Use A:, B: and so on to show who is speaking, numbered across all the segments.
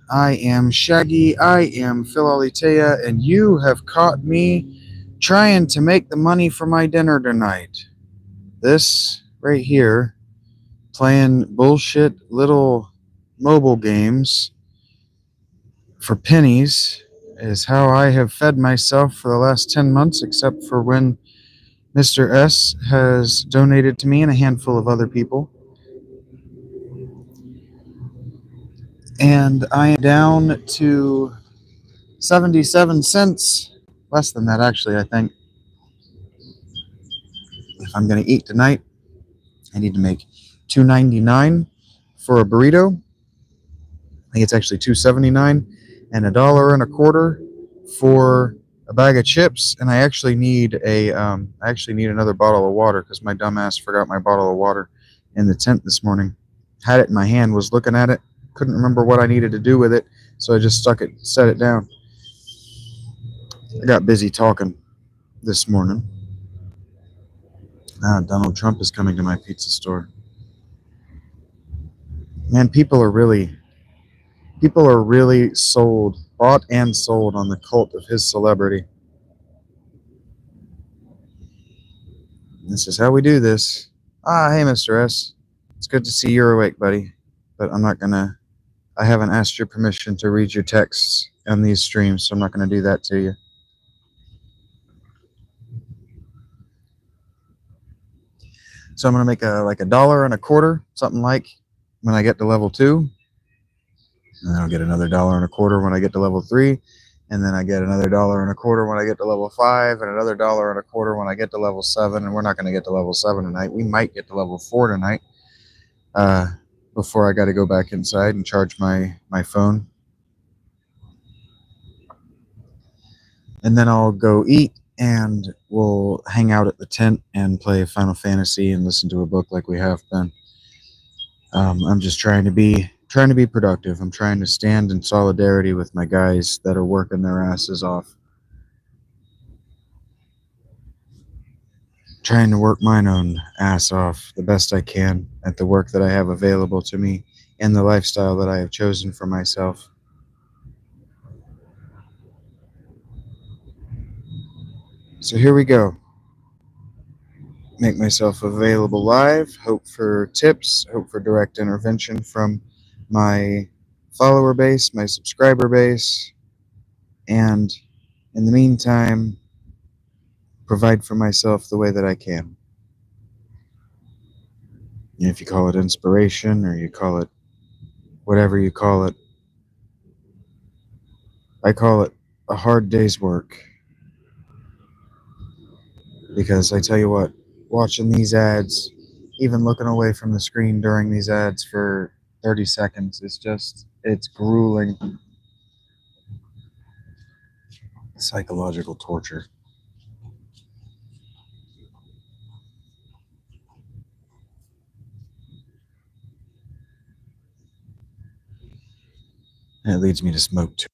A: I am Shaggy, I am Philalitheia, and you have caught me trying to make the money for my dinner tonight. This right here, playing bullshit little mobile games for pennies, is how I have fed myself for the last 10 months, except for when Mr. S has donated to me and a handful of other people. And I am down to 77 cents. Less than that, actually, I think. If I'm going to eat tonight, I need to make $2.99 for a burrito. I think it's actually $2.79 and $1.25 for a bag of chips. And I actually need another bottle of water because my dumbass forgot my bottle of water in the tent this morning. Had it in my hand, was looking at it, couldn't remember what I needed to do with it, so I just set it down. I got busy talking this morning. Donald Trump is coming to my pizza store. Man, people are really bought and sold on the cult of his celebrity. This is how we do this. Hey, Mr. S. It's good to see you're awake, buddy. But I haven't asked your permission to read your texts on these streams, so I'm not gonna do that to you. So I'm gonna make a $1.25, something like when I get to level 2. And then I'll get another $1.25 when I get to level 3. And then I get another $1.25 when I get to level 5, and another $1.25 when I get to level 7. And we're not going to get to level 7 tonight. We might get to level 4 tonight before I got to go back inside and charge my phone. And then I'll go eat, and we'll hang out at the tent and play Final Fantasy and listen to a book like we have been. I'm just trying to be productive. I'm trying to stand in solidarity with my guys that are working their asses off. Trying to work mine own ass off the best I can at the work that I have available to me and the lifestyle that I have chosen for myself. So here we go. Make myself available live, hope for tips, hope for direct intervention from my follower base, my subscriber base, and in the meantime, provide for myself the way that I can. And if you call it inspiration or you call it whatever you call it, I call it a hard day's work. Because I tell you what, watching these ads, even looking away from the screen during these ads for 30 seconds, it's grueling. Psychological torture. And it leads me to smoke too.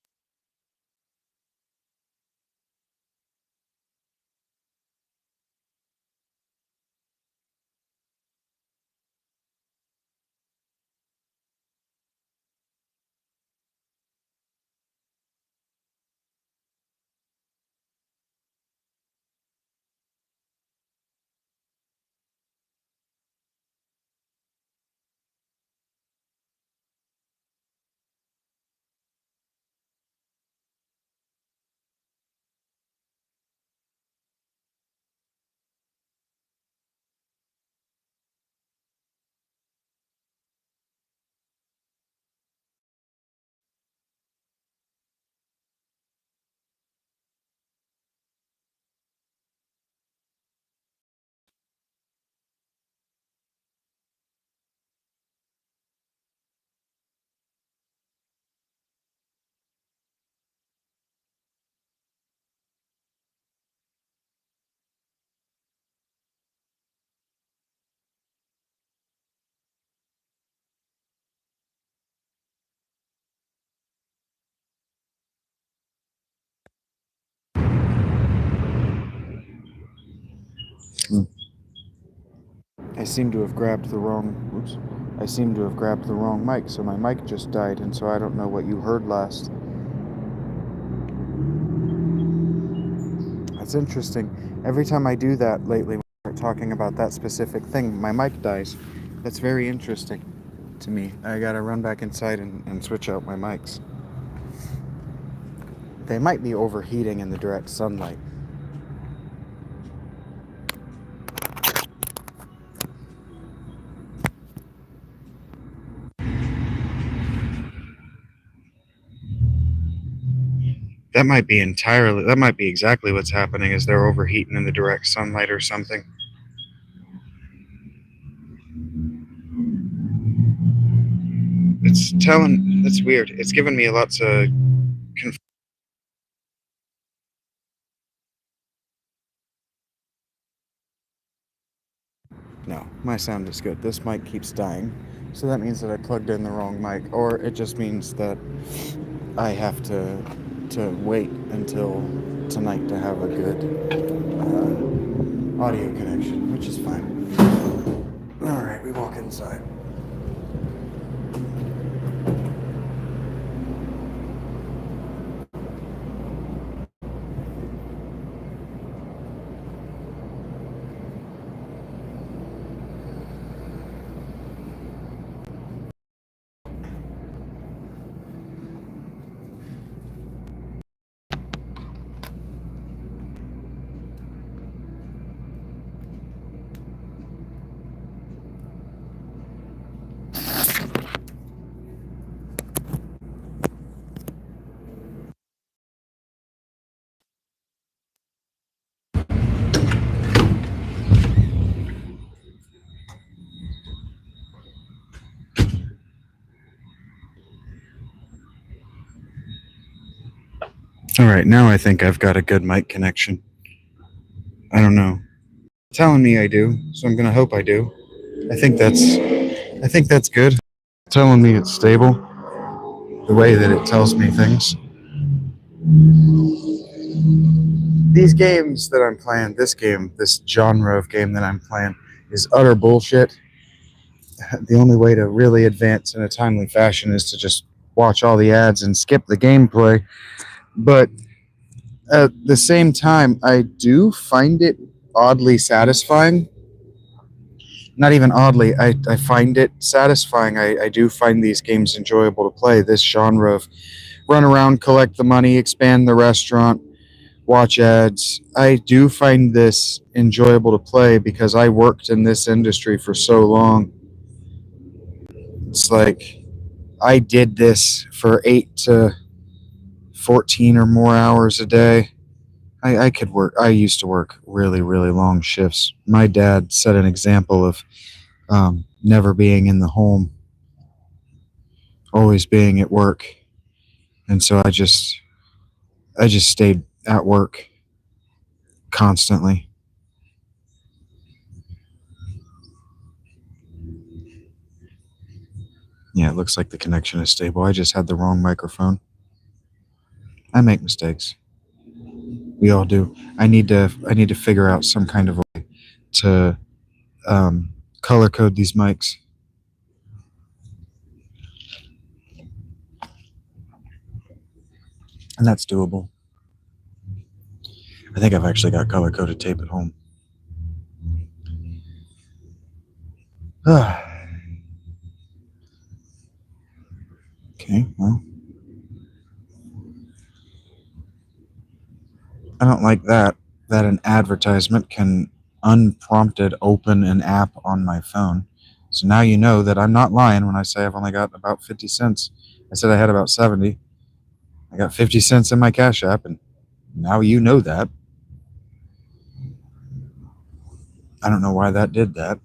A: I seem to have grabbed the wrong. Oops. I seem to have grabbed the wrong mic, so my mic just died, and so I don't know what you heard last. That's interesting. Every time I do that lately, when I start talking about that specific thing, my mic dies. That's very interesting to me. I gotta run back inside and switch out my mics. They might be overheating in the direct sunlight. That might be exactly what's happening, is they're overheating in the direct sunlight or something. It's weird. It's given me lots of No, my sound is good. This mic keeps dying. So that means that I plugged in the wrong mic, or it just means that I have to wait until tonight to have a good audio connection, which is fine. All right, we walk inside. All right, now I think I've got a good mic connection. I don't know. It's telling me I do, so I'm gonna hope I do. I think that's good. It's telling me it's stable, the way that it tells me things. These games that I'm playing, this genre of game that I'm playing, is utter bullshit. The only way to really advance in a timely fashion is to just watch all the ads and skip the gameplay. But at the same time, I do find it oddly satisfying. Not even oddly, I find it satisfying. I do find these games enjoyable to play. This genre of run around, collect the money, expand the restaurant, watch ads. I do find this enjoyable to play because I worked in this industry for so long. It's like I did this for 8 to 14 or more hours a day. I could work. I used to work really, really long shifts. My dad set an example of never being in the home, always being at work. And so I just stayed at work constantly. Yeah, it looks like the connection is stable. I just had the wrong microphone. I make mistakes. We all do. I need to figure out some kind of way to color code these mics. And that's doable. I think I've actually got color coded tape at home. Okay, well, I don't like that an advertisement can unprompted open an app on my phone. So now you know that I'm not lying when I say I've only got about 50 cents. I said I had about 70. I got 50 cents in my Cash App, and now you know that. I don't know why that did that.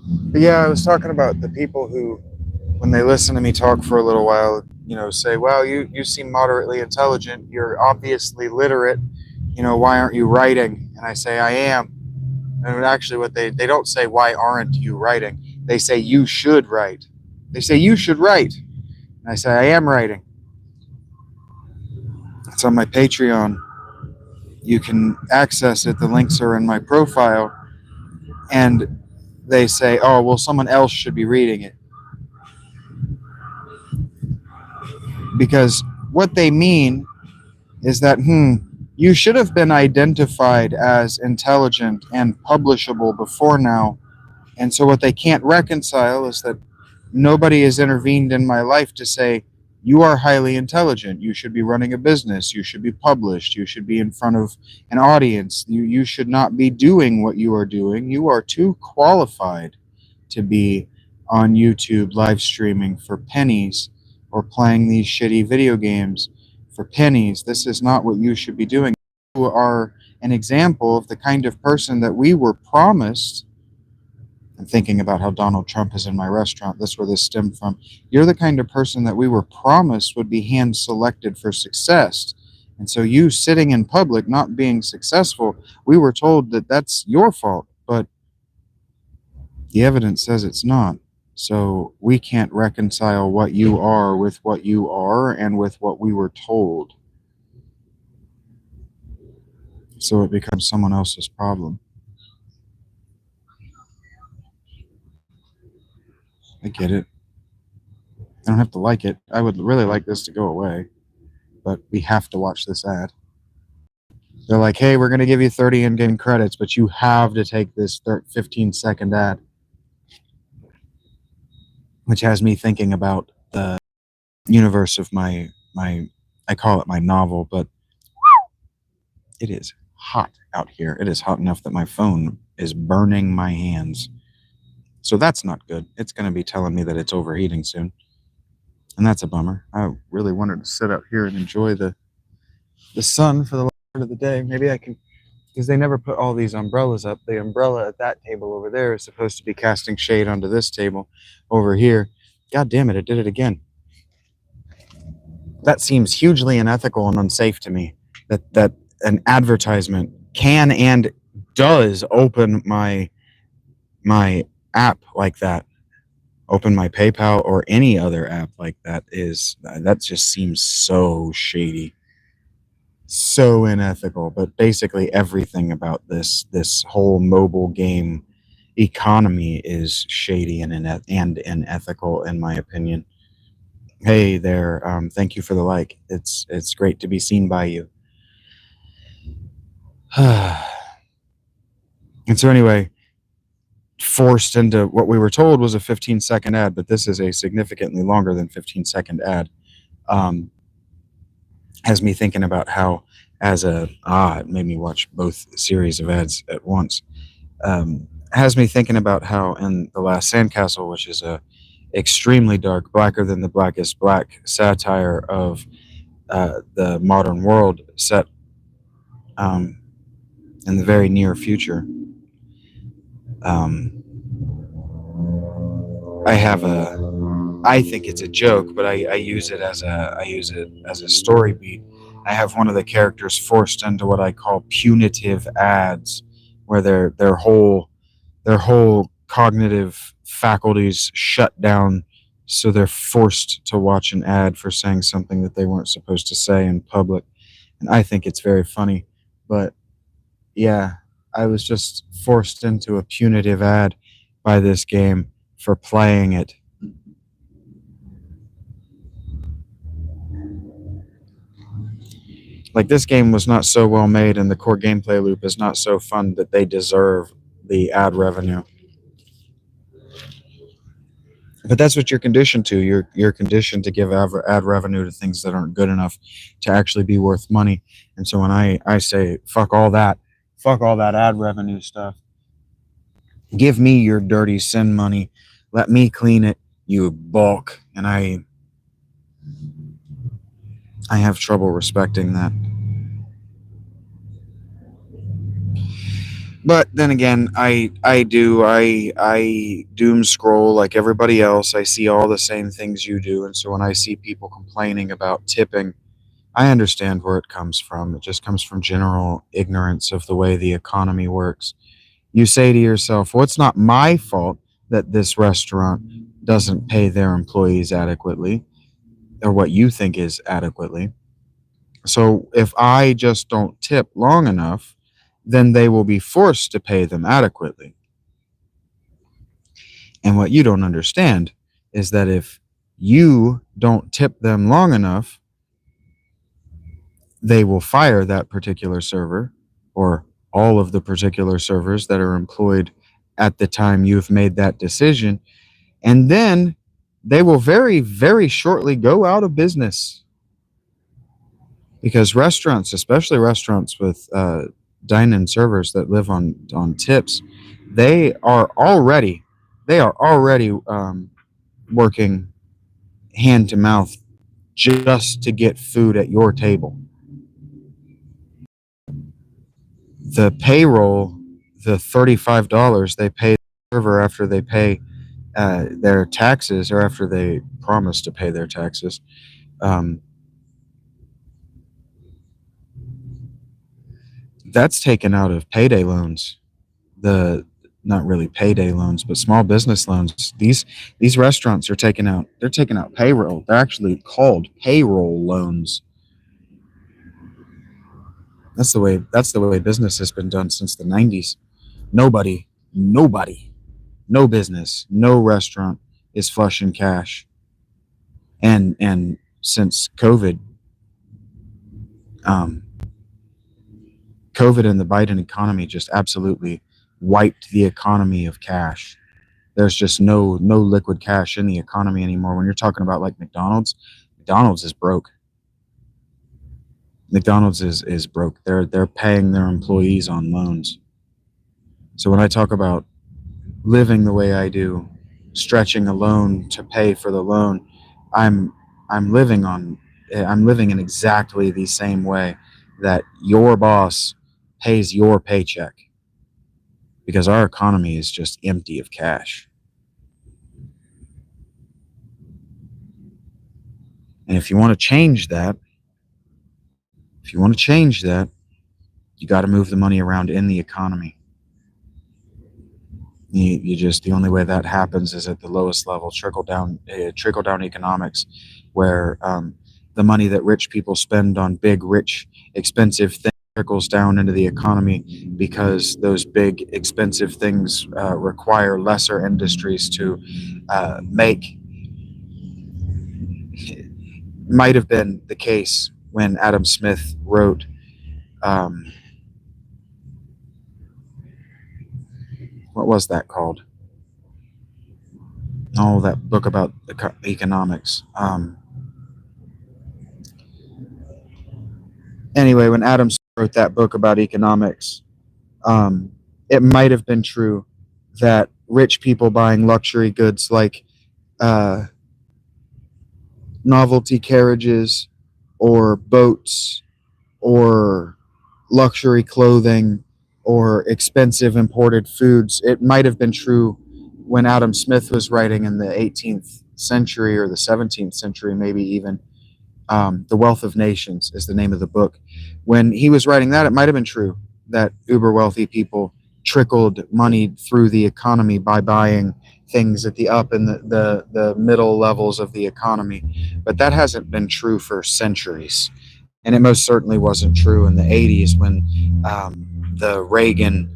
A: But yeah, I was talking about the people who, when they listen to me talk for a little while, say, well, you seem moderately intelligent. You're obviously literate. Why aren't you writing? And I say, I am. And actually, what they don't say, why aren't you writing? They say, you should write. They say, you should write. And I say, I am writing. It's on my Patreon. You can access it. The links are in my profile. and they say, oh, well, someone else should be reading it. Because what they mean is that, you should have been identified as intelligent and publishable before now. And so what they can't reconcile is that nobody has intervened in my life to say, you are highly intelligent. You should be running a business. You should be published. You should be in front of an audience. You should not be doing what you are doing. You are too qualified to be on YouTube live streaming for pennies or playing these shitty video games for pennies. This is not what you should be doing. You are an example of the kind of person that we were promised. I'm thinking about how Donald Trump is in my restaurant. That's where this stemmed from. You're the kind of person that we were promised would be hand selected for success. And so you sitting in public, not being successful, we were told that that's your fault. But the evidence says it's not. So we can't reconcile what you are with what you are and with what we were told. So it becomes someone else's problem. I get it. I don't have to like it. I would really like this to go away, but we have to watch this ad. They're like, hey, we're going to give you 30 in-game credits, but you have to take this 15-second ad. Which has me thinking about the universe of my I call it my novel, but it is hot out here. It is hot enough that my phone is burning my hands. So that's not good. It's going to be telling me that it's overheating soon. And that's a bummer. I really wanted to sit out here and enjoy the sun for the last part of the day. Maybe I can, because they never put all these umbrellas up. The umbrella at that table over there is supposed to be casting shade onto this table over here. God damn it, it did it again. That seems hugely unethical and unsafe to me. That an advertisement can and does open my app like that. Open my PayPal or any other app like that just seems so shady. So unethical. But basically everything about this whole mobile game economy is shady and unethical in my opinion. Hey there, thank you for the like. It's great to be seen by you. And so anyway, forced into what we were told was a 15-second ad, but this is a significantly longer than 15-second ad. Has me thinking about how it made me watch both series of ads at once. Has me thinking about how in The Last Sandcastle, which is a extremely dark, blacker than the blackest black satire of the modern world set in the very near future. I think it's a joke, but I use it as a story beat. I have one of the characters forced into what I call punitive ads, where their whole cognitive faculties shut down, so they're forced to watch an ad for saying something that they weren't supposed to say in public. And I think it's very funny. But yeah, I was just forced into a punitive ad by this game for playing it. Like, this game was not so well made and the core gameplay loop is not so fun that they deserve the ad revenue. But that's what you're conditioned to. You're conditioned to give ad revenue to things that aren't good enough to actually be worth money. And so when I say, fuck all that ad revenue stuff, give me your dirty sin money, let me clean it, you balk. And I have trouble respecting that. But then again, I doom scroll like everybody else. I see all the same things you do. And so when I see people complaining about tipping, I understand where it comes from. It just comes from general ignorance of the way the economy works. You say to yourself, well, it's not my fault that this restaurant doesn't pay their employees adequately, or what you think is adequately. So if I just don't tip long enough, then they will be forced to pay them adequately. And what you don't understand is that if you don't tip them long enough, they will fire that particular server or all of the particular servers that are employed at the time you've made that decision. And then they will very, very shortly go out of business. Because restaurants, especially restaurants with dine-in servers that live on tips, they are already working hand to mouth just to get food at your table. The payroll, the $35 they pay the server after they pay their taxes, or after they promise to pay their taxes, that's taken out of payday loans. The Not really payday loans, but small business loans. These restaurants are taking out payroll. They're actually called payroll loans. That's the way business has been done since the 90s. Nobody, no business, no restaurant is flush in cash. And since um, COVID and the Biden economy just absolutely wiped the economy of cash. There's just no liquid cash in the economy anymore. When you're talking about like McDonald's is broke. McDonald's is broke. They're paying their employees on loans. So when I talk about living the way I do, stretching a loan to pay for the loan, I'm I'm living in exactly the same way that your boss pays your paycheck, because our economy is just empty of cash. And if you want to change that, you got to move the money around in the economy. The only way that happens is at the lowest level, trickle down economics, where the money that rich people spend on big, rich, expensive things trickles down into the economy, because those big, expensive things require lesser industries to make. Might have been the case when Adam Smith wrote what was that called? Oh, that book about economics. Anyway, when Adam Smith wrote that book about economics, it might have been true that rich people buying luxury goods like uh, novelty carriages or boats or luxury clothing or expensive imported foods, it might have been true when Adam Smith was writing in the 18th century or the 17th century, maybe even. The Wealth of Nations is the name of the book. When he was writing that, it might have been true that uber wealthy people trickled money through the economy by buying things at the up and the middle levels of the economy. But that hasn't been true for centuries. And it most certainly wasn't true in the 80s the Reagan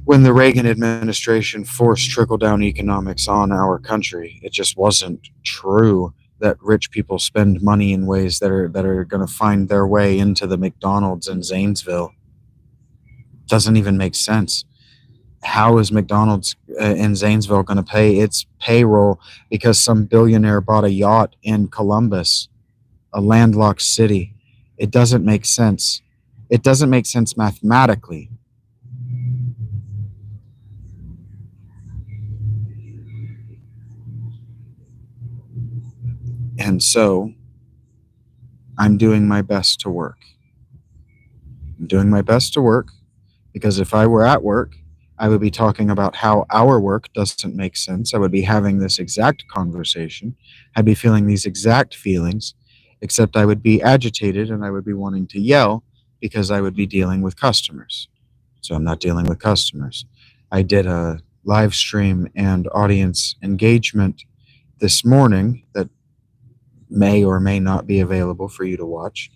A: when the Reagan administration forced trickle down economics on our country. It just wasn't true that rich people spend money in ways that are going to find their way into the McDonald's in Zanesville. Doesn't even make sense. How is McDonald's in Zanesville going to pay its payroll because some billionaire bought a yacht in Columbus, a landlocked city? It doesn't make sense. It doesn't make sense mathematically. And so I'm doing my best to work. I'm doing my best to work because if I were at work, I would be talking about how our work doesn't make sense. I would be having this exact conversation. I'd be feeling these exact feelings, except I would be agitated and I would be wanting to yell because I would be dealing with customers. So I'm not dealing with customers. I did a live stream and audience engagement this morning that may or may not be available for you to watch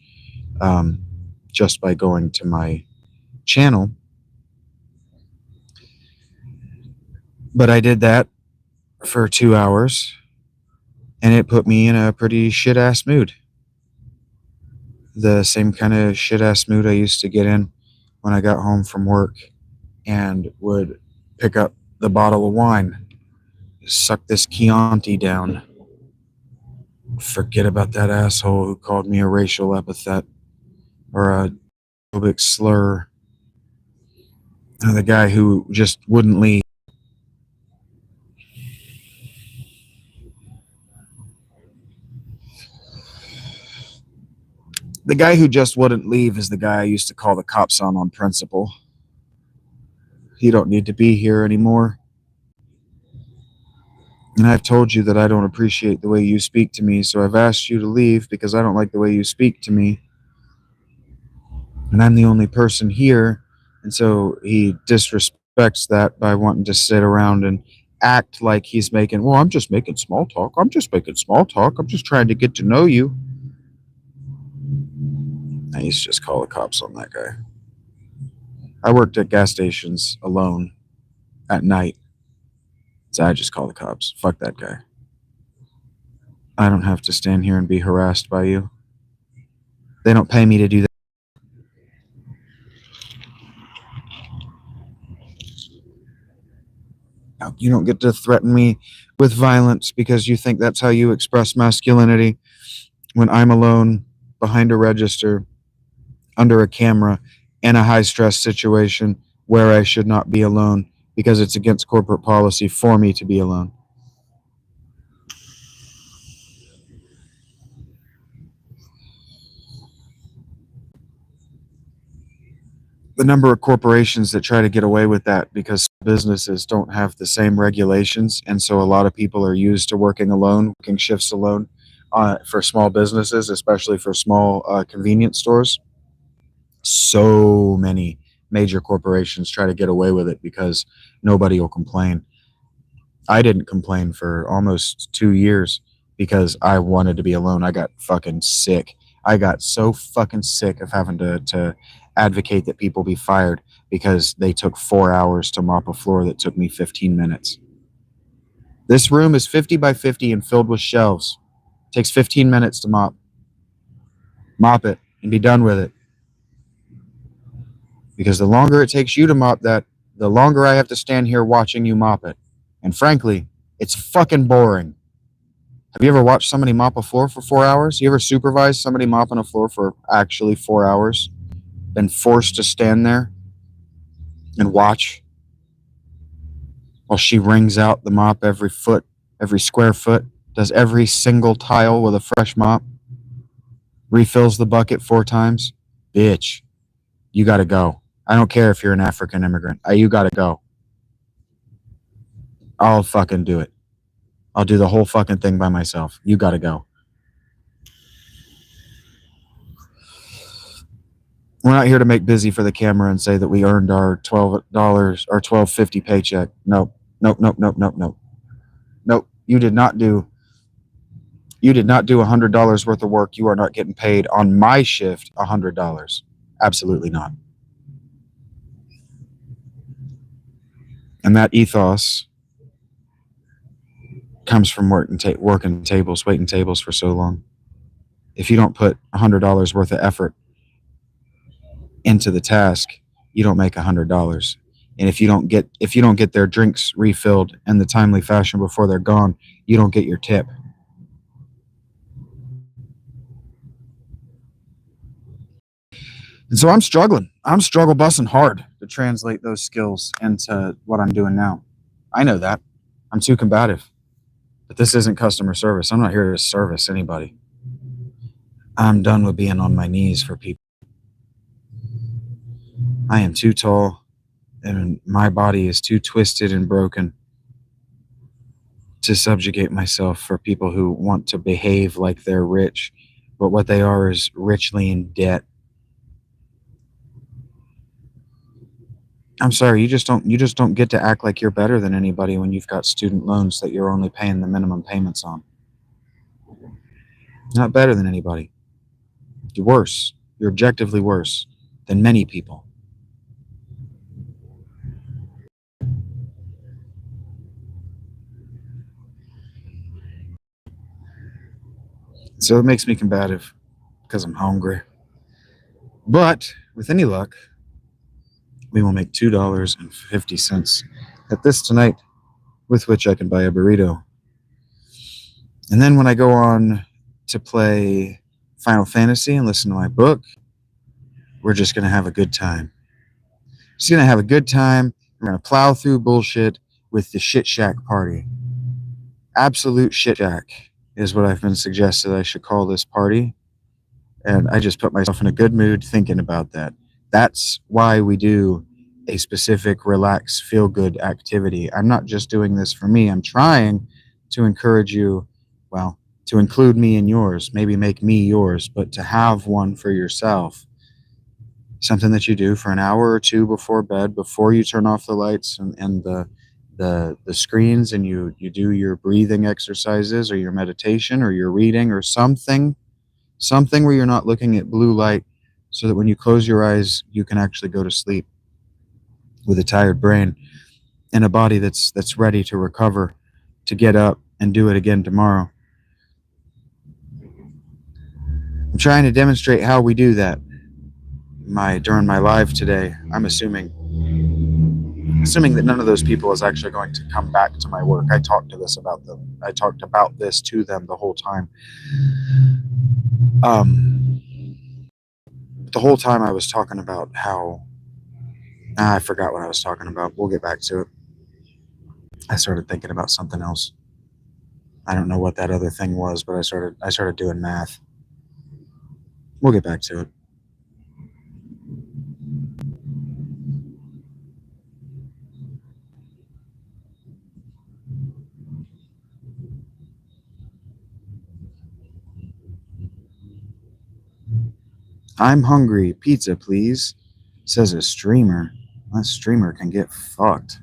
A: just by going to my channel. But I did that for 2 hours, and it put me in a pretty shit-ass mood. The same kind of shit-ass mood I used to get in when I got home from work and would pick up the bottle of wine, suck this Chianti down, forget about that asshole who called me a racial epithet or a phobic slur, the guy who just wouldn't leave. The guy who just wouldn't leave is the guy I used to call the cops on principle. He don't need to be here anymore. And I've told you that I don't appreciate the way you speak to me, so I've asked you to leave because I don't like the way you speak to me. And I'm the only person here, and so he disrespects that by wanting to sit around and act like he's making, well, I'm just making small talk. I'm just making small talk. I'm just trying to get to know you. I used to just call the cops on that guy. I worked at gas stations alone at night, so I just call the cops. Fuck that guy. I don't have to stand here and be harassed by you. They don't pay me to do that. You don't get to threaten me with violence because you think that's how you express masculinity when I'm alone behind a register under a camera in a high stress situation where I should not be alone because it's against corporate policy for me to be alone. The number of corporations that try to get away with that because businesses don't have the same regulations, and so a lot of people are used to working alone, working shifts alone for small businesses, especially for small convenience stores. So many major corporations try to get away with it because nobody will complain. I didn't complain for almost 2 years because I wanted to be alone. I got fucking sick. I got so fucking sick of having to advocate that people be fired because they took 4 hours to mop a floor that took me 15 minutes. This room is 50 by 50 and filled with shelves. It takes 15 minutes to mop. Mop it and be done with it. Because the longer it takes you to mop that, the longer I have to stand here watching you mop it. And frankly, it's fucking boring. Have you ever watched somebody mop a floor for 4 hours? You ever supervised somebody mopping a floor for actually 4 hours? Been forced to stand there and watch while she wrings out the mop every foot, every square foot, does every single tile with a fresh mop, refills the bucket 4 times? Bitch, you gotta go. I don't care if you're an African immigrant. You gotta go. I'll fucking do it. I'll do the whole fucking thing by myself. You gotta go. We're not here to make busy for the camera and say that we earned our $12 or $12.50 paycheck. Nope. Nope. Nope. Nope. Nope. Nope. Nope. You did not do $100 worth of work. You are not getting paid on my shift $100. Absolutely not. And that ethos comes from working tables, waiting tables for so long. If you don't put $100 worth of effort into the task, you don't make $100. And if you don't get their drinks refilled in the timely fashion before they're gone, you don't get your tip. And so I'm struggling. I'm struggle busting hard to translate those skills into what I'm doing now. I know that. I'm too combative. But this isn't customer service. I'm not here to service anybody. I'm done with being on my knees for people. I am too tall, and my body is too twisted and broken to subjugate myself for people who want to behave like they're rich, but what they are is richly in debt. I'm sorry, you just don't get to act like you're better than anybody when you've got student loans that you're only paying the minimum payments on. Not better than anybody. You're worse. You're objectively worse than many people. So it makes me combative because I'm hungry. But with any luck, we will make $2.50 at this tonight, with which I can buy a burrito. And then when I go on to play Final Fantasy and listen to my book, we're just going to have a good time. Just going to have a good time. We're going to plow through bullshit with the Shit Shack party. Absolute Shit Shack is what I've been suggested I should call this party. And I just put myself in a good mood thinking about that. That's why we do a specific relax, feel good activity. I'm not just doing this for me. I'm trying to encourage you, well, to include me in yours, maybe make me yours, but to have one for yourself. Something that you do for an hour or two before bed, before you turn off the lights and the screens, and you do your breathing exercises or your meditation or your reading or something where you're not looking at blue light, so that when you close your eyes, you can actually go to sleep with a tired brain and a body that's ready to recover, to get up and do it again tomorrow. I'm trying to demonstrate how we do that during my live today. I'm assuming that none of those people is actually going to come back to my work. I talked about this to them the whole time. The whole time I was talking about how I forgot what I was talking about. We'll get back to it. I started thinking about something else. I don't know what that other thing was, but I started doing math. We'll get back to it. I'm hungry. Pizza, please, says a streamer. That streamer can get fucked.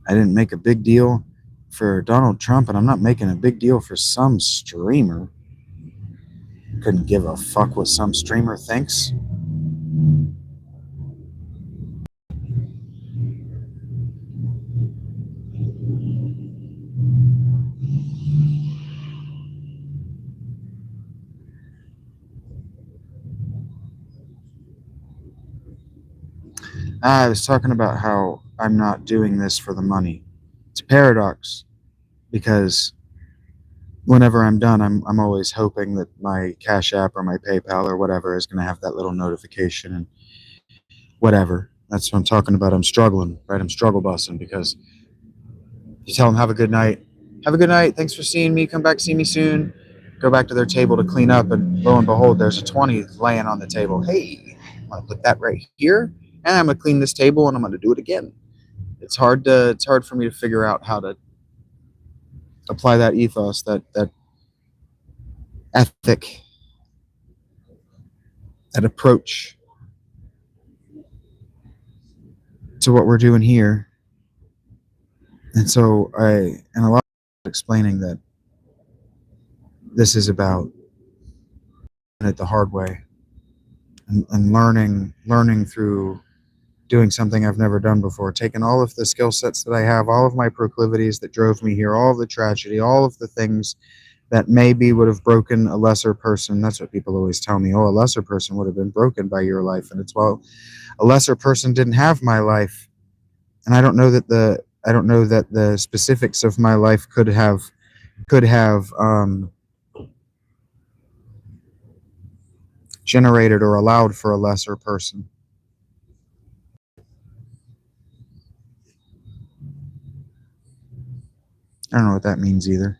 A: I didn't make a big deal for Donald Trump, and I'm not making a big deal for some streamer. Couldn't give a fuck what some streamer thinks. I was talking about how I'm not doing this for the money. It's a paradox, because whenever I'm done, I'm always hoping that my Cash App or my PayPal or whatever is going to have that little notification and whatever. That's what I'm talking about. I'm struggling, right? I'm struggle busting, because you tell them, have a good night. Have a good night. Thanks for seeing me. Come back, see me soon. Go back to their table to clean up, and lo and behold, there's a 20 laying on the table. Hey, I'm going to put that right here, and I'm going to clean this table, and I'm going to do it again. It's hard for me to figure out how to apply that ethos, that ethic, that approach to what we're doing here. And so and a lot of explaining that this is about it the hard way, and learning through doing something I've never done before, taking all of the skill sets that I have, all of my proclivities that drove me here, all of the tragedy, all of the things that maybe would have broken a lesser person. That's what people always tell me. Oh, a lesser person would have been broken by your life. And it's, well, a lesser person didn't have my life. And I don't know that the specifics of my life could have generated or allowed for a lesser person. I don't know what that means either.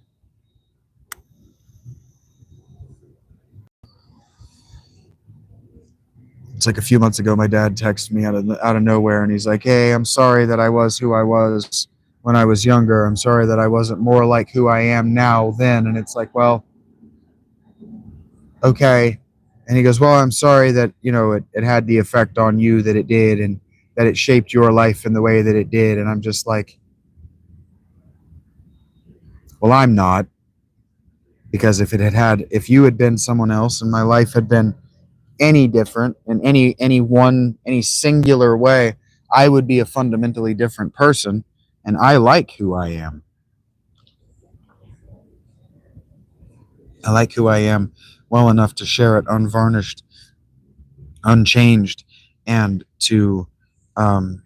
A: It's like a few months ago, my dad texted me out of nowhere, and he's like, "Hey, I'm sorry that I was who I was when I was younger. I'm sorry that I wasn't more like who I am now then." And it's like, well, okay. And he goes, "Well, I'm sorry that it had the effect on you that it did, and that it shaped your life in the way that it did." And I'm just like, well, I'm not, because if you had been someone else and my life had been any different in any singular way, I would be a fundamentally different person, and I like who I am. I like who I am well enough to share it unvarnished, unchanged, and to um,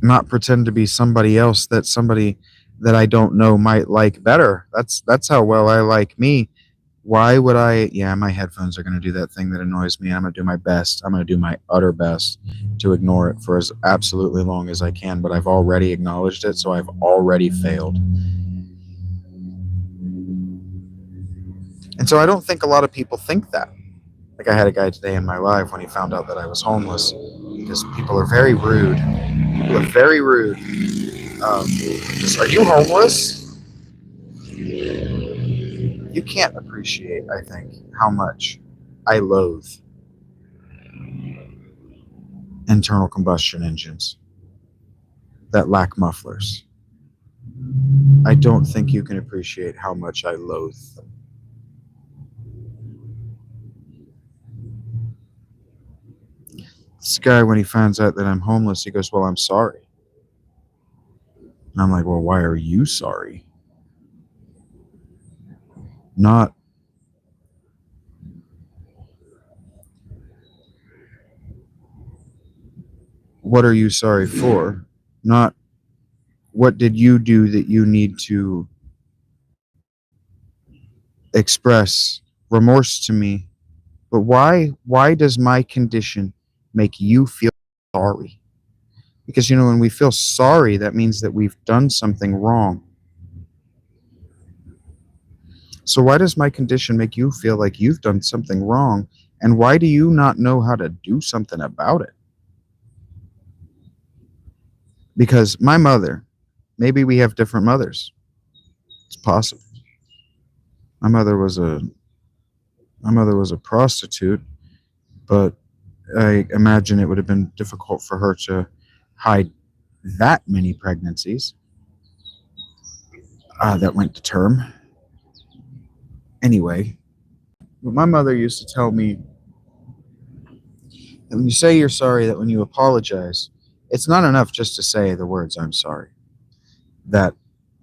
A: not pretend to be somebody else that somebody that I don't know might like better. That's how well I like me. Why would I? Yeah, my headphones are going to do that thing that annoys me. I'm going to do my best. I'm going to do my utter best to ignore it for as absolutely long as I can, but I've already acknowledged it, so I've already failed. And so I don't think a lot of people think that. Like I had a guy today in my live when he found out that I was homeless, because people are very rude. People are very rude. Are you homeless? You can't appreciate, I think, how much I loathe internal combustion engines that lack mufflers. I don't think you can appreciate how much I loathe them. This guy, when he finds out that I'm homeless, he goes, "Well, I'm sorry." And I'm like, "Well, why are you sorry? Not what are you sorry for? Not what did you do that you need to express remorse to me, but why does my condition make you feel sorry?" Because when we feel sorry, that means that we've done something wrong. So why does my condition make you feel like you've done something wrong, and why do you not know how to do something about it? Because my mother, maybe we have different mothers. It's possible. My mother was a my mother was a prostitute, but I imagine it would have been difficult for her to hide that many pregnancies that went to term. Anyway, but my mother used to tell me that when you say you're sorry, that when you apologize, it's not enough just to say the words "I'm sorry." That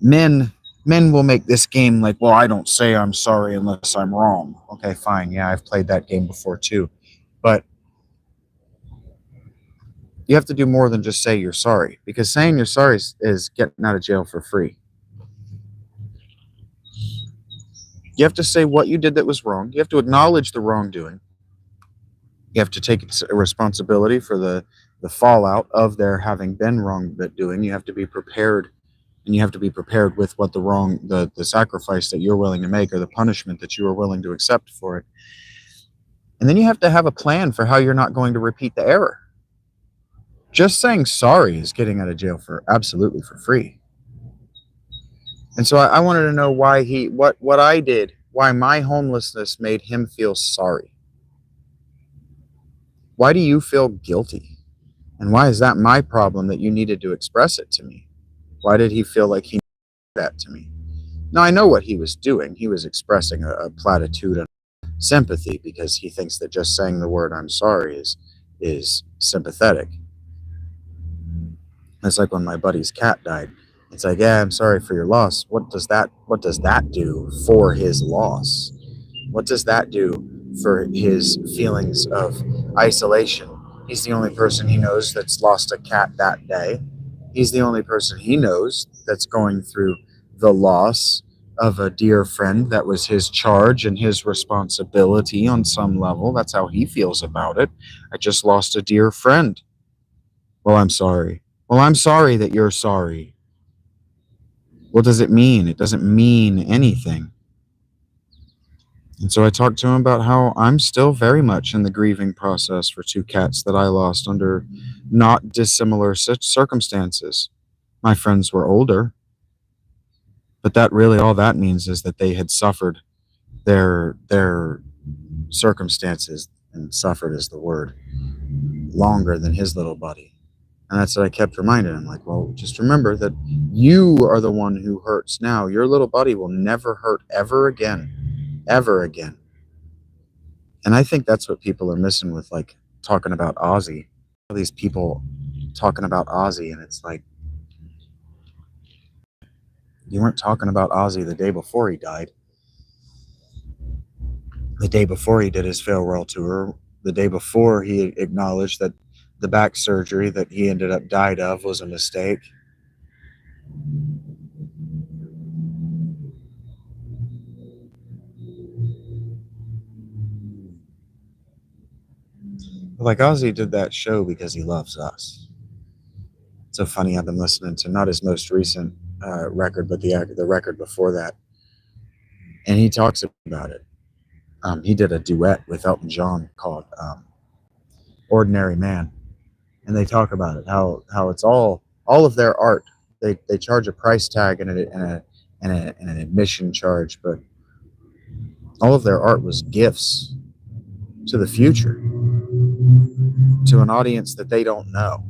A: men men will make this game like, well, I don't say I'm sorry unless I'm wrong. Okay, fine. Yeah, I've played that game before too. But you have to do more than just say you're sorry, because saying you're sorry is getting out of jail for free. You have to say what you did that was wrong. You have to acknowledge the wrongdoing. You have to take responsibility for the fallout of there having been wrongdoing. You have to be prepared, and you have to be prepared with what the sacrifice that you're willing to make, or the punishment that you are willing to accept for it. And then you have to have a plan for how you're not going to repeat the error. Just saying sorry is getting out of jail for absolutely for free. And so I wanted to know why what I did, why my homelessness made him feel sorry. Why do you feel guilty? And why is that my problem that you needed to express it to me? Why did he feel like he did that to me? Now, I know what he was doing. He was expressing a platitude and sympathy, because he thinks that just saying the word "I'm sorry" is sympathetic. It's like when my buddy's cat died. It's like, yeah, I'm sorry for your loss. What does that do for his loss? What does that do for his feelings of isolation? He's the only person he knows that's lost a cat that day. He's the only person he knows that's going through the loss of a dear friend that was his charge and his responsibility on some level. That's how he feels about it. I just lost a dear friend. Well, I'm sorry. Well, I'm sorry that you're sorry. What does it mean? It doesn't mean anything. And so I talked to him about how I'm still very much in the grieving process for two cats that I lost under not dissimilar circumstances. My friends were older, but that really all that means is that they had suffered their circumstances, and suffered is the word, longer than his little buddy. And that's what I kept reminding him, like, well, just remember that you are the one who hurts now. Your little buddy will never hurt ever again. Ever again. And I think that's what people are missing with, like, talking about Ozzy. All these people talking about Ozzy, and it's like, you weren't talking about Ozzy the day before he died. The day before he did his farewell tour, the day before he acknowledged that the back surgery that he ended up died of was a mistake. Like Ozzy did that show because he loves us. It's so funny. I've been listening to not his most recent record, but the record before that, and he talks about it. He did a duet with Elton John called "Ordinary Man," and they talk about it how it's all of their art. They charge a price tag and an admission charge, but all of their art was gifts to the future, to an audience that they don't know.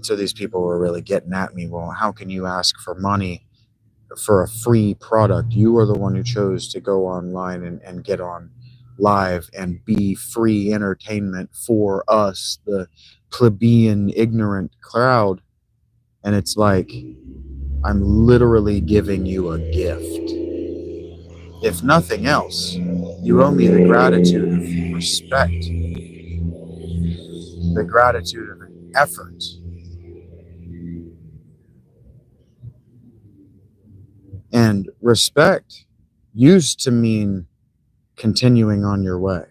A: So these people were really getting at me. Well, how can you ask for money for a free product? You are the one who chose to go online and get on live and be free entertainment for us, the plebeian, ignorant crowd. And it's like, I'm literally giving you a gift. If nothing else, you owe me the gratitude of respect, the gratitude of effort. And respect used to mean continuing on your way.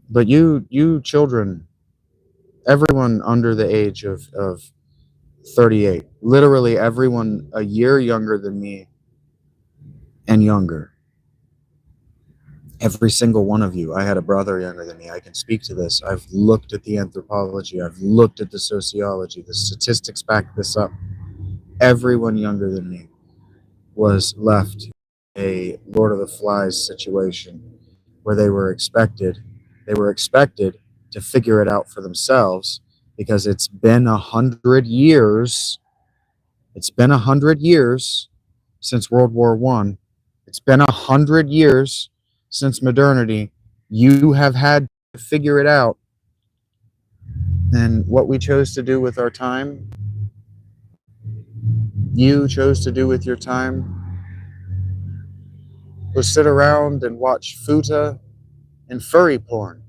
A: But you children, everyone under the age of 38, literally everyone a year younger than me and younger, every single one of you. I had a brother younger than me. I can speak to this. I've looked at the anthropology. I've looked at the sociology. The statistics back this up. Everyone younger than me was left a Lord of the Flies situation where they were expected to figure it out for themselves, because it's been 100 years. It's been 100 years since World War I. It's been 100 years since modernity. You have had to figure it out. And what we chose to do with our time, you chose to do with your time, was sit around and watch futa and furry porn.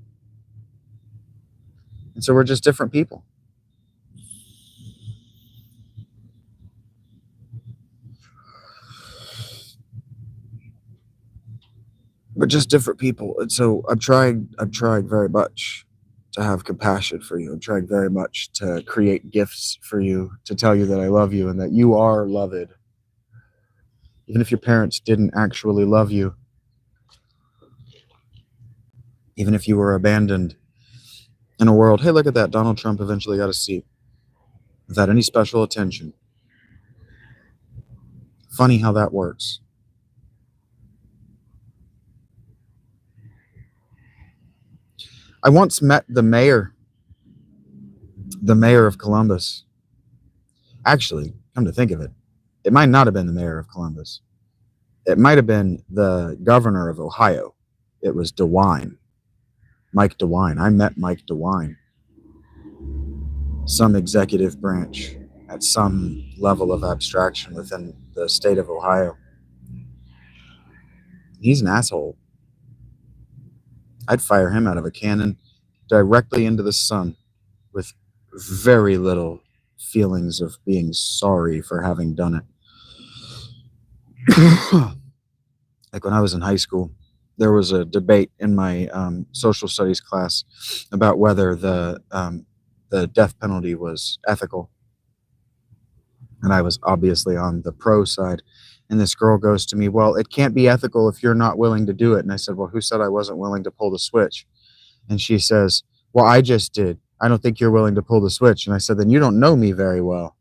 A: And so we're just different people. But just different people. And so I've tried very much to have compassion for you. I'm trying very much to create gifts for you, to tell you that I love you and that you are loved. Even if your parents didn't actually love you, even if you were abandoned in a world, hey, look at that, Donald Trump eventually got a seat without any special attention. Funny how that works. I once met the mayor of Columbus. Actually, come to think of it, it might not have been the mayor of Columbus. It might have been the governor of Ohio. It was DeWine, Mike DeWine. I met Mike DeWine, some executive branch at some level of abstraction within the state of Ohio. He's an asshole. I'd fire him out of a cannon directly into the sun with very little feelings of being sorry for having done it. Like when I was in high school, there was a debate in my social studies class about whether the death penalty was ethical. And I was obviously on the pro side. And this girl goes to me, well, it can't be ethical if you're not willing to do it. And I said, well, who said I wasn't willing to pull the switch? And she says, well, I just did. I don't think you're willing to pull the switch. And I said, then you don't know me very well.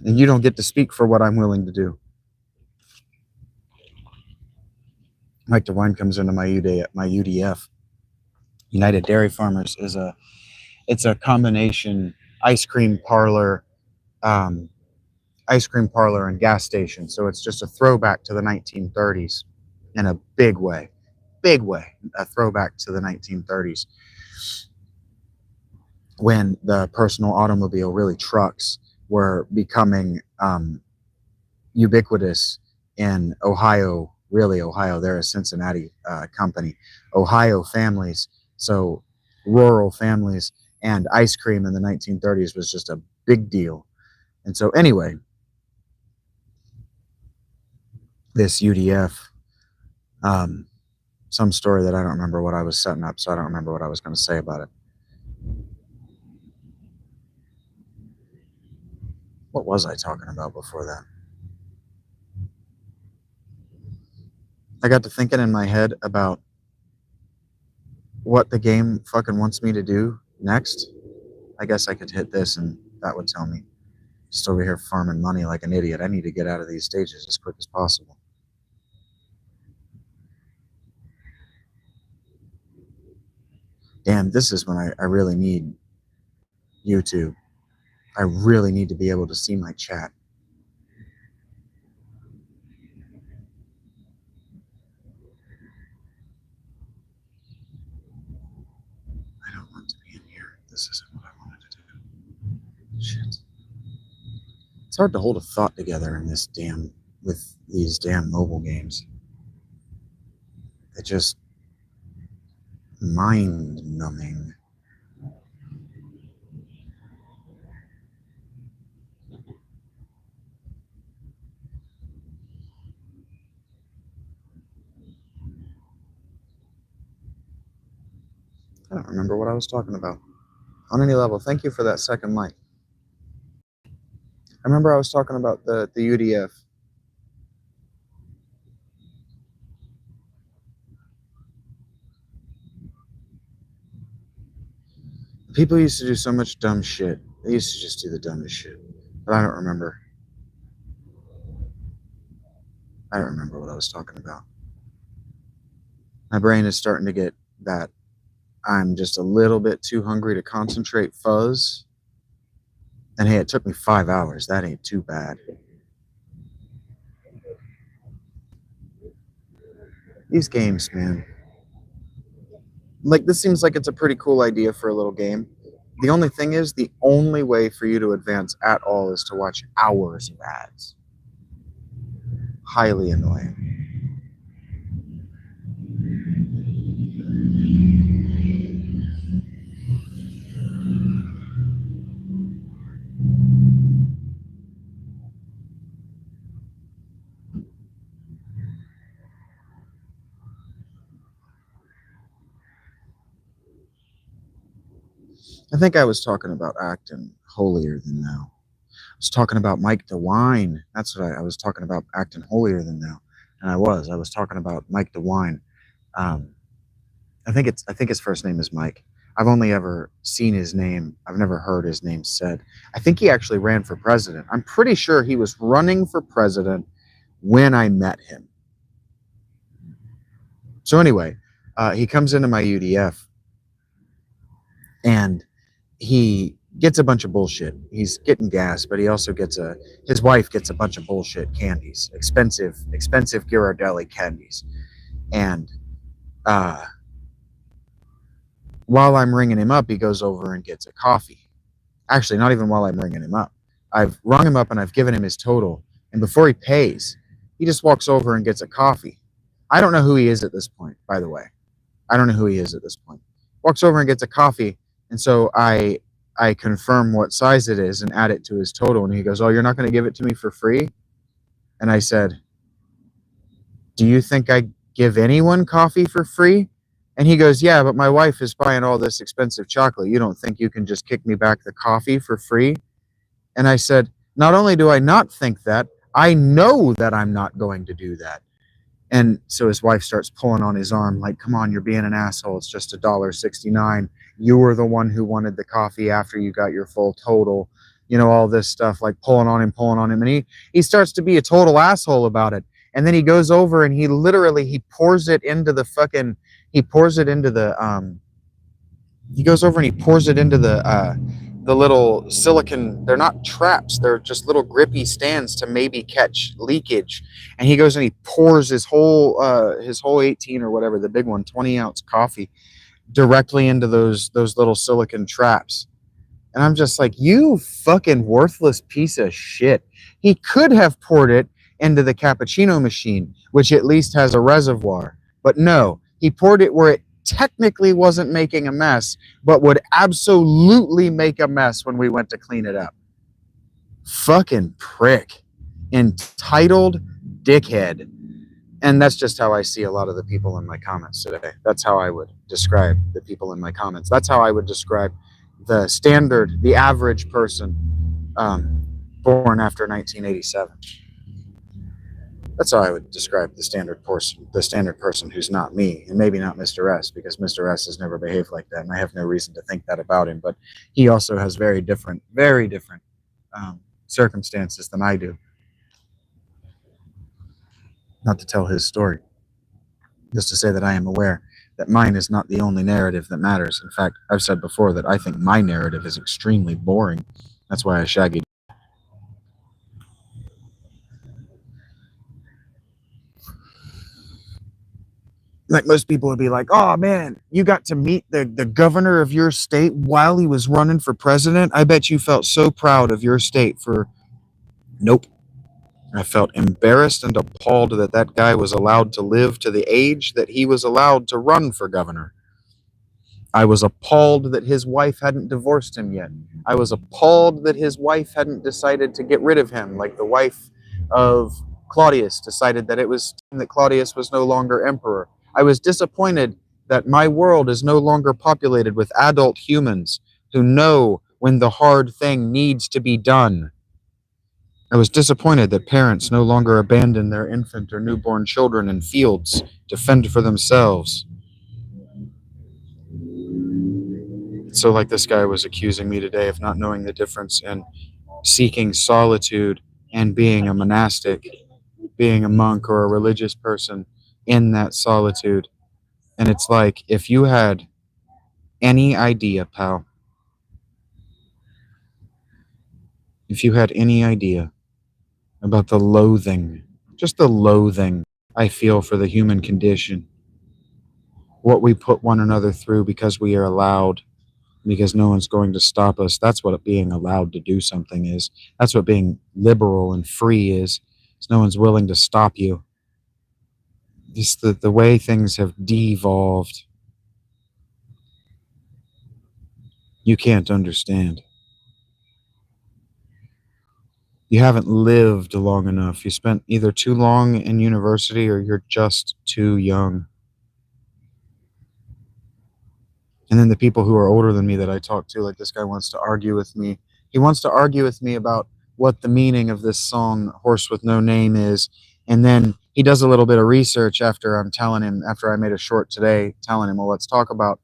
A: And you don't get to speak for what I'm willing to do. Mike DeWine comes into my UDF. United Dairy Farmers it's a combination ice cream parlor and gas station. So it's just a throwback to the 1930s in a big way, a throwback to the 1930s when the personal automobile, really trucks, were becoming ubiquitous in Ohio, really Ohio. They're a Cincinnati company. Ohio families, so rural families, and ice cream in the 1930s was just a big deal. And so anyway, this UDF, some story that I don't remember what I was setting up, so I don't remember what I was going to say about it. What was I talking about before that? I got to thinking in my head about what the game fucking wants me to do next. I guess I could hit this and that would tell me. Just over here farming money like an idiot. I need to get out of these stages as quick as possible. Damn, this is when I really need YouTube. I really need to be able to see my chat. I don't want to be in here. This isn't what I wanted to do. Shit. It's hard to hold a thought together in this with these damn mobile games. They're just mind numbing. I don't remember what I was talking about on any level. Thank you for that second like. I remember I was talking about the UDF. People used to do so much dumb shit. They used to just do the dumbest shit. But I don't remember. I don't remember what I was talking about. My brain is starting to get that I'm just a little bit too hungry to concentrate fuzz. And hey, it took me 5 hours. That ain't too bad. These games, man. Like, this seems like it's a pretty cool idea for a little game. The only thing is, the only way for you to advance at all is to watch hours of ads. Highly annoying. I think I was talking about acting holier than thou. I was talking about Mike DeWine. That's what I was talking about, acting holier than thou. And I was talking about Mike DeWine. I think his first name is Mike. I've only ever seen his name. I've never heard his name said. I think he actually ran for president. I'm pretty sure he was running for president when I met him. So anyway, he comes into my UDF and he gets a bunch of bullshit. He's getting gas, but he also gets his wife gets a bunch of bullshit candies, expensive Ghirardelli candies. And while I'm ringing him up, he goes over and gets a coffee. Actually, not even while I'm ringing him up. I've rung him up and I've given him his total. And before he pays, he just walks over and gets a coffee. I don't know who he is at this point, by the way. I don't know who he is at this point. Walks over and gets a coffee. And so I confirm what size it is and add it to his total. And he goes, "Oh, you're not going to give it to me for free?" And I said, "Do you think I give anyone coffee for free?" And he goes, "Yeah, but my wife is buying all this expensive chocolate. You don't think you can just kick me back the coffee for free?" And I said, "Not only do I not think that, I know that I'm not going to do that." And so his wife starts pulling on his arm like, "Come on, you're being an asshole. It's just $1.69. You were the one who wanted the coffee after you got your full total." You know, all this stuff, like pulling on him. And he starts to be a total asshole about it. And then he goes over and he pours it into the the little silicon. They're not traps. They're just little grippy stands to maybe catch leakage. And he goes and he pours his whole 18 or whatever, the big one, 20-ounce coffee directly into those little silicon traps. And I'm just like, you fucking worthless piece of shit. He could have poured it into the cappuccino machine, which at least has a reservoir. But no, he poured it where it technically wasn't making a mess, but would absolutely make a mess when we went to clean it up. Fucking prick. Entitled dickhead. And that's just how I see a lot of the people in my comments today. That's how I would describe the people in my comments. That's how I would describe the standard, the average person born after 1987. That's how I would describe the standard person who's not me, and maybe not Mr. S, because Mr. S has never behaved like that, and I have no reason to think that about him. But he also has very different circumstances than I do. Not to tell his story, just to say that I am aware that mine is not the only narrative that matters. In fact, I've said before that I think my narrative is extremely boring. That's why I shaggy. Like most people would be like, oh man, you got to meet the governor of your state while he was running for president. I bet you felt so proud of your state for... Nope. I felt embarrassed and appalled that that guy was allowed to live to the age that he was allowed to run for governor. I was appalled that his wife hadn't divorced him yet. I was appalled that his wife hadn't decided to get rid of him, like the wife of Claudius decided that it was time that Claudius was no longer emperor. I was disappointed that my world is no longer populated with adult humans who know when the hard thing needs to be done. I was disappointed that parents no longer abandon their infant or newborn children in fields to fend for themselves. So like this guy was accusing me today of not knowing the difference in seeking solitude and being a monastic, being a monk or a religious person in that solitude. And it's like, if you had any idea, pal, if you had any idea about the loathing, just the loathing I feel for the human condition, what we put one another through because we are allowed, because no one's going to stop us. That's what being allowed to do something is. That's what being liberal and free is. No one's willing to stop you. Just the way things have devolved, you can't understand. You haven't lived long enough. You spent either too long in university or you're just too young. And then the people who are older than me that I talk to, like this guy wants to argue with me. He wants to argue with me about what the meaning of this song, Horse with No Name, is. And then he does a little bit of research after I made a short today, telling him, well, let's talk about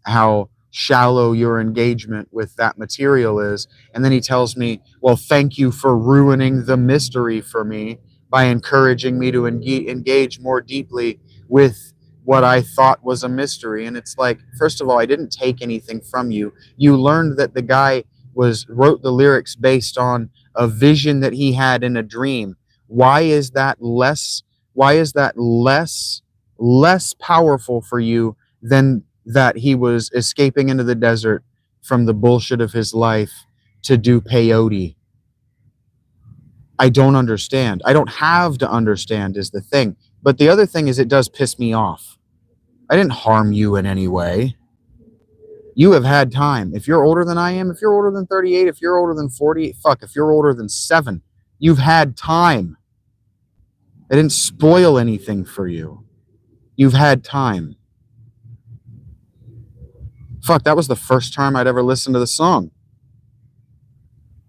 A: how shallow your engagement with that material is. And then he tells me, well, thank you for ruining the mystery for me by encouraging me to engage more deeply with what I thought was a mystery. And it's like, first of all, I didn't take anything from you. You learned that the guy wrote the lyrics based on a vision that he had in a dream. Why is that less powerful for you than that he was escaping into the desert from the bullshit of his life to do peyote? I don't understand. I don't have to understand is the thing. But the other thing is it does piss me off. I didn't harm you in any way. You have had time. If you're older than I am, if you're older than 38, if you're older than 40, if you're older than 7, you've had time. I didn't spoil anything for you. You've had time. That was the first time I'd ever listened to the song.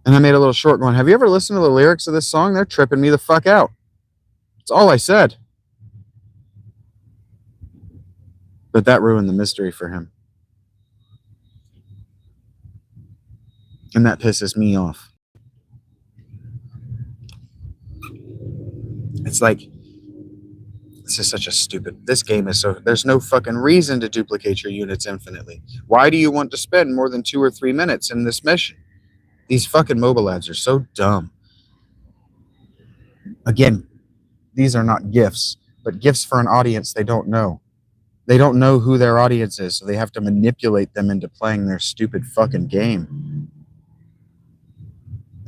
A: And I made a little short going, have you ever listened to the lyrics of this song? They're tripping me the fuck out. That's all I said. But that ruined the mystery for him. And that pisses me off. It's like, this is such a stupid... This game is so... There's no fucking reason to duplicate your units infinitely. Why do you want to spend more than 2 or 3 minutes in this mission? These fucking mobile ads are so dumb. Again, these are not gifts, but gifts for an audience they don't know. They don't know who their audience is, so they have to manipulate them into playing their stupid fucking game.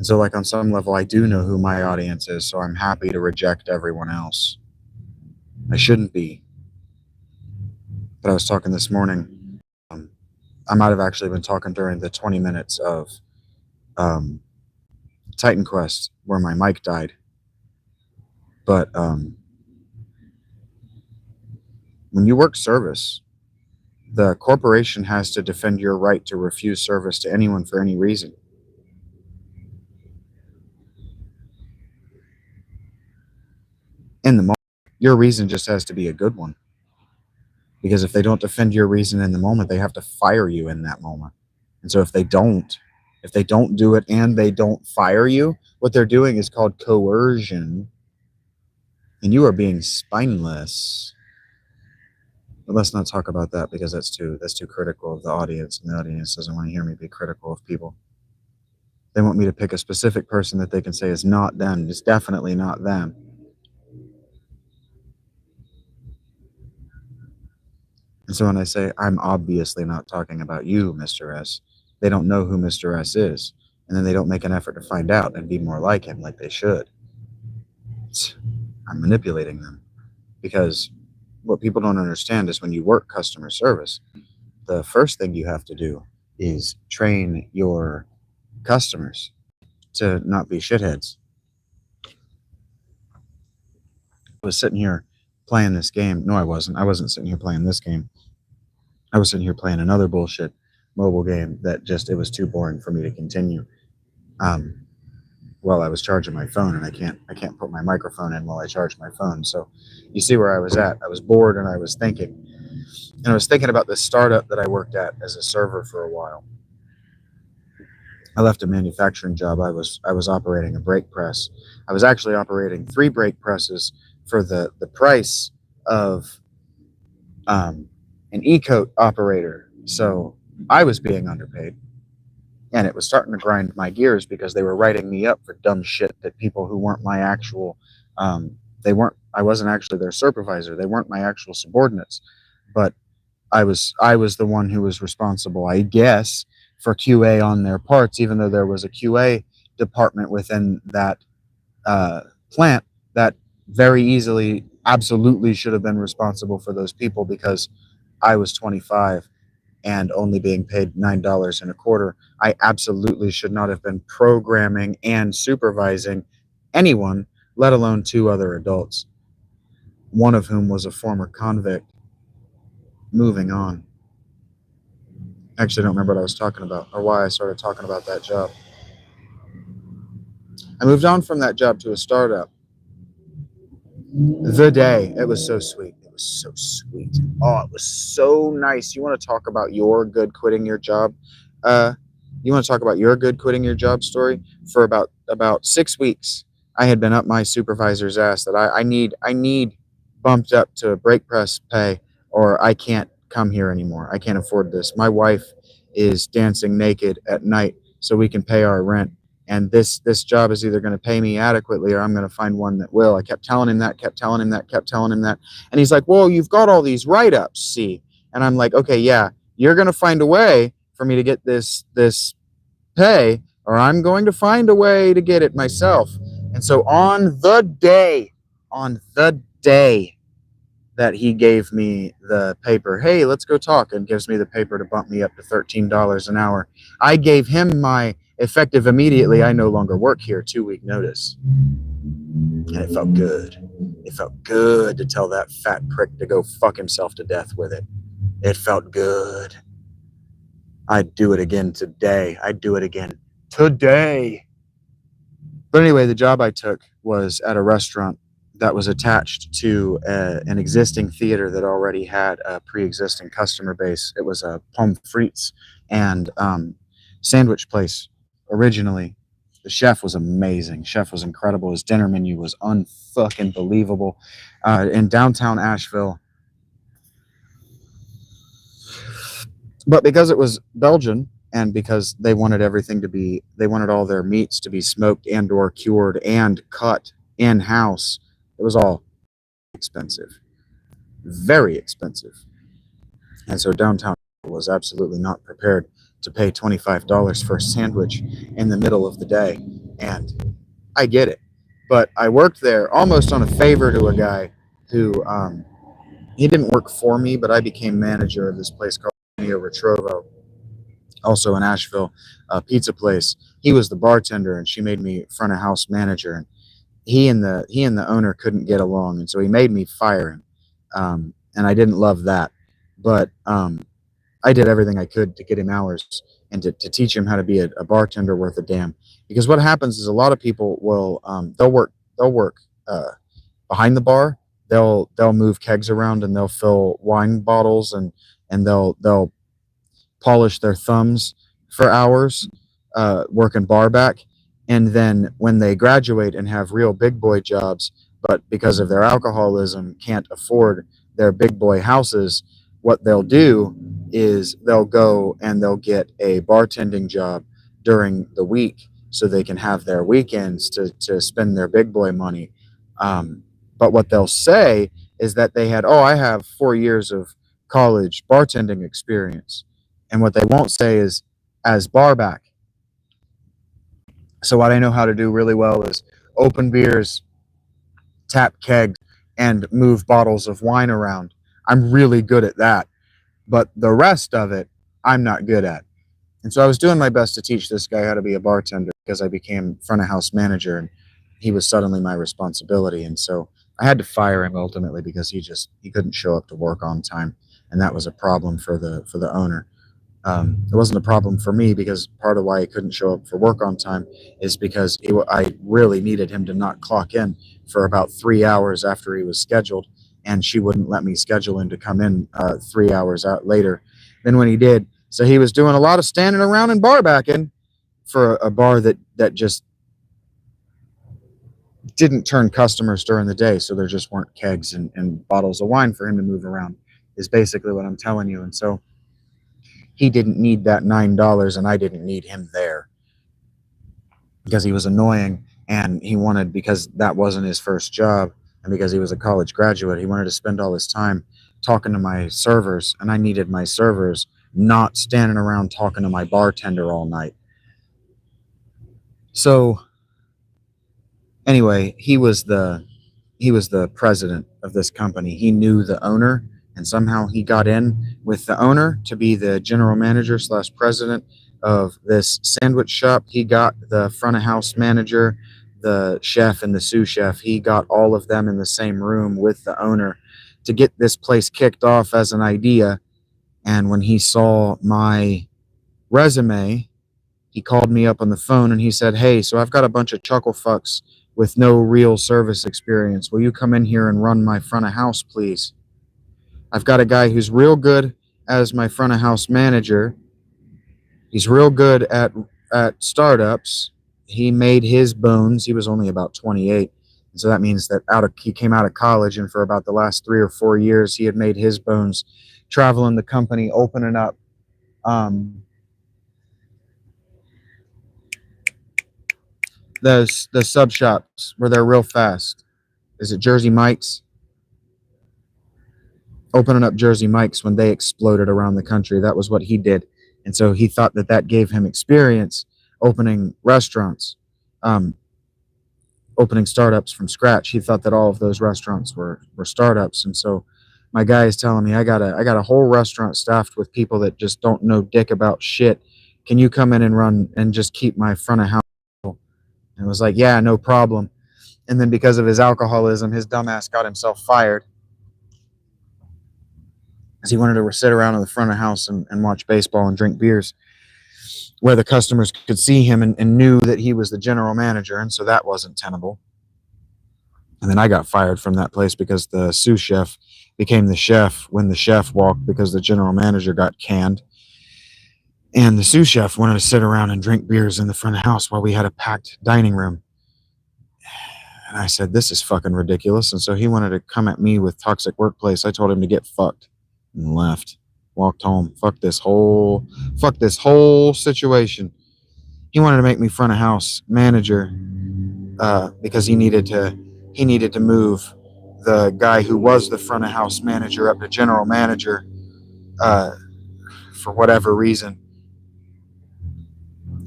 A: And so, like, on some level, I do know who my audience is, so I'm happy to reject everyone else. I shouldn't be. But I was talking this morning. I might have actually been talking during the 20 minutes of Titan Quest where my mic died. But when you work service, the corporation has to defend your right to refuse service to anyone for any reason. In the moment, your reason just has to be a good one. Because if they don't defend your reason in the moment, they have to fire you in that moment. And so if they don't do it and they don't fire you, what they're doing is called coercion. And you are being spineless. But let's not talk about that because that's too critical of the audience, and the audience doesn't want to hear me be critical of people. They want me to pick a specific person that they can say is not them. It's definitely not them. And so when I say, I'm obviously not talking about you, Mr. S, they don't know who Mr. S is. And then they don't make an effort to find out and be more like him like they should. I'm manipulating them. Because what people don't understand is when you work customer service, the first thing you have to do is train your customers to not be shitheads. I was sitting here playing this game. No, I wasn't. I wasn't sitting here playing this game. I was sitting here playing another bullshit mobile game that just, it was too boring for me to continue. While I was charging my phone, and I can't put my microphone in while I charge my phone. So you see where I was at. I was bored and I was thinking. And I was thinking about this startup that I worked at as a server for a while. I left a manufacturing job. I was operating a brake press. I was actually operating 3 brake presses for the price of an e-coat operator. So I was being underpaid. And it was starting to grind my gears because they were writing me up for dumb shit that people who weren't my actual, I wasn't actually their supervisor. They weren't my actual subordinates, but I was the one who was responsible, I guess, for QA on their parts, even though there was a QA department within that plant that very easily, absolutely should have been responsible for those people because I was 25 and only being paid $9.25. I absolutely should not have been programming and supervising anyone, let alone 2 other adults, one of whom was a former convict. Moving on. I actually don't remember what I was talking about or why I started talking about that job. I moved on from that job to a startup. The day, it was so sweet. It was so sweet. Oh, it was so nice. You want to talk about your good quitting your job? You want to talk about your good quitting your job story? For about 6 weeks, I had been up my supervisor's ass that I need bumped up to brake press pay, or I can't come here anymore. I can't afford this. My wife is dancing naked at night so we can pay our rent. And this job is either going to pay me adequately or I'm going to find one that will. I kept telling him that. And he's like, well, you've got all these write-ups, see? And I'm like, okay, yeah, you're going to find a way for me to get this pay, or I'm going to find a way to get it myself. And so on the day that he gave me the paper, hey, let's go talk, and gives me the paper to bump me up to $13 an hour, I gave him my effective immediately, I no longer work here, 2-week notice. And it felt good. It felt good to tell that fat prick to go fuck himself to death with it. It felt good. I'd do it again today. But anyway, the job I took was at a restaurant that was attached to an existing theater that already had a pre-existing customer base. It was a pommes frites and sandwich place originally. The chef was amazing. Chef was incredible. His dinner menu was unfucking believable. In downtown Asheville. But because it was Belgian, and because they wanted they wanted all their meats to be smoked and or cured and cut in-house, it was all expensive. Very expensive. And so downtown was absolutely not prepared to pay $25 for a sandwich in the middle of the day. and I get it. But I worked there almost on a favor to a guy who he didn't work for me, but I became manager of this place called Neo Retrovo, also in Asheville, a pizza place. He was the bartender, and she made me front of house manager. And he and the owner couldn't get along, and so he made me fire him. And I didn't love that, but I did everything I could to get him hours and to teach him how to be a bartender worth a damn. Because what happens is a lot of people will they'll work behind the bar. They'll move kegs around and they'll fill wine bottles and they'll polish their thumbs for hours, working bar back. And then when they graduate and have real big boy jobs, but because of their alcoholism can't afford their big boy houses, what they'll do is they'll go and they'll get a bartending job during the week so they can have their weekends to spend their big boy money. But what they'll say is that I have 4 years of college bartending experience. And what they won't say is as barback. So what I know how to do really well is open beers, tap kegs, and move bottles of wine around. I'm really good at that. But the rest of it, I'm not good at. And so I was doing my best to teach this guy how to be a bartender because I became front of house manager and he was suddenly my responsibility. And so I had to fire him ultimately because he couldn't show up to work on time. And that was a problem for the owner. It wasn't a problem for me because part of why he couldn't show up for work on time is because I really needed him to not clock in for about 3 hours after he was scheduled, and she wouldn't let me schedule him to come in 3 hours out later than when he did. So he was doing a lot of standing around and bar backing for a bar that just didn't turn customers during the day, so there just weren't kegs and bottles of wine for him to move around, is basically what I'm telling you. And so he didn't need that $9 and I didn't need him there because he was annoying and he wanted, because that wasn't his first job and because he was a college graduate, he wanted to spend all his time talking to my servers, and I needed my servers not standing around talking to my bartender all night. So anyway, he was the president of this company. He knew the owner, and somehow he got in with the owner to be the general manager / president of this sandwich shop. He got the front of house manager, the chef, and the sous chef. He got all of them in the same room with the owner to get this place kicked off as an idea. And when he saw my resume, he called me up on the phone and he said, "Hey, so I've got a bunch of chuckle fucks with no real service experience. Will you come in here and run my front of house, please? I've got a guy who's real good as my front of house manager. He's real good at startups. He made his bones. He was only about 28. And so that means that he came out of college, and for about the last 3 or 4 years, he had made his bones traveling the company, opening up the sub shops where they're real fast. Is it Jersey Mike's? Opening up Jersey Mike's when they exploded around the country. That was what he did. And so he thought that gave him experience opening restaurants, opening startups from scratch. He thought that all of those restaurants were startups. And so my guy is telling me, I got a whole restaurant staffed with people that just don't know dick about shit. Can you come in and run and just keep my front of house? And I was like, yeah, no problem. And then because of his alcoholism, his dumbass got himself fired, because he wanted to sit around in the front of the house and watch baseball and drink beers where the customers could see him and knew that he was the general manager. And so that wasn't tenable. And then I got fired from that place because the sous chef became the chef when the chef walked, because the general manager got canned. And the sous chef wanted to sit around and drink beers in the front of the house while we had a packed dining room. And I said, this is fucking ridiculous. And so he wanted to come at me with toxic workplace. I told him to get fucked and left, walked home. Fuck this whole situation. He wanted to make me front of house manager because he needed to move the guy who was the front of house manager up to general manager for whatever reason.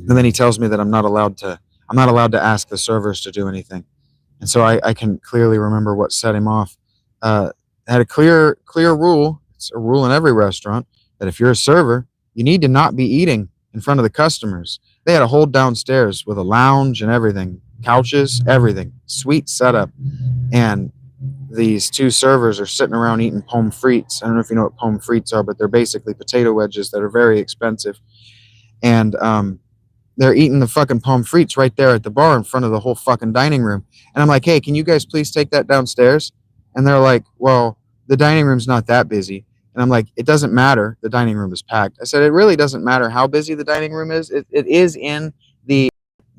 A: And then he tells me that I'm not allowed to I'm not allowed to ask the servers to do anything. And so I can clearly remember what set him off. Had a clear rule. It's a rule in every restaurant that if you're a server, you need to not be eating in front of the customers. They had a whole downstairs with a lounge and everything, couches, everything, sweet setup. And these two servers are sitting around eating pommes frites. I don't know if you know what pommes frites are, but they're basically potato wedges that are very expensive. And they're eating the fucking pommes frites right there at the bar in front of the whole fucking dining room. And I'm like, hey, can you guys please take that downstairs? And they're like, well, the dining room's not that busy. And I'm like, it doesn't matter. The dining room is packed. I said, it really doesn't matter how busy the dining room is. It is in the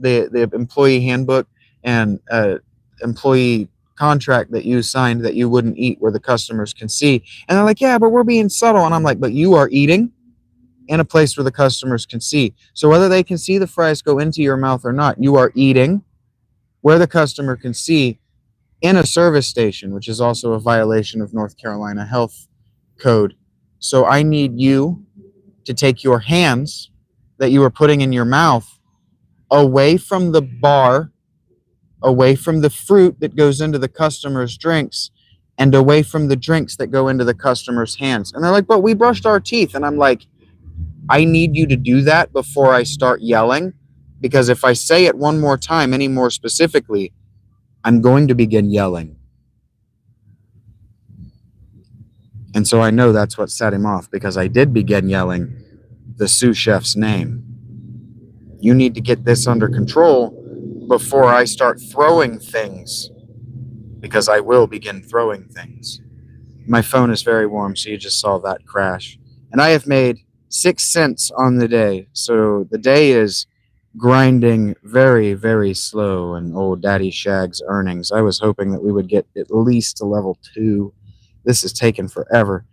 A: employee handbook and employee contract that you signed that you wouldn't eat where the customers can see. And they're like, yeah, but we're being subtle. And I'm like, but you are eating in a place where the customers can see. So whether they can see the fries go into your mouth or not, you are eating where the customer can see in a service station, which is also a violation of North Carolina health code. So I need you to take your hands that you are putting in your mouth away from the bar, away from the fruit that goes into the customer's drinks, and away from the drinks that go into the customer's hands. And they're like, but we brushed our teeth. And I'm like, I need you to do that before I start yelling, because if I say it one more time, any more specifically, I'm going to begin yelling. And so I know that's what set him off, because I did begin yelling the sous chef's name. You need to get this under control before I start throwing things, because I will begin throwing things. My phone is very warm, so you just saw that crash. And I have made 6 cents on the day. So the day is grinding very, very slow in old Daddy Shag's earnings. I was hoping that we would get at least to level 2. This is taking forever.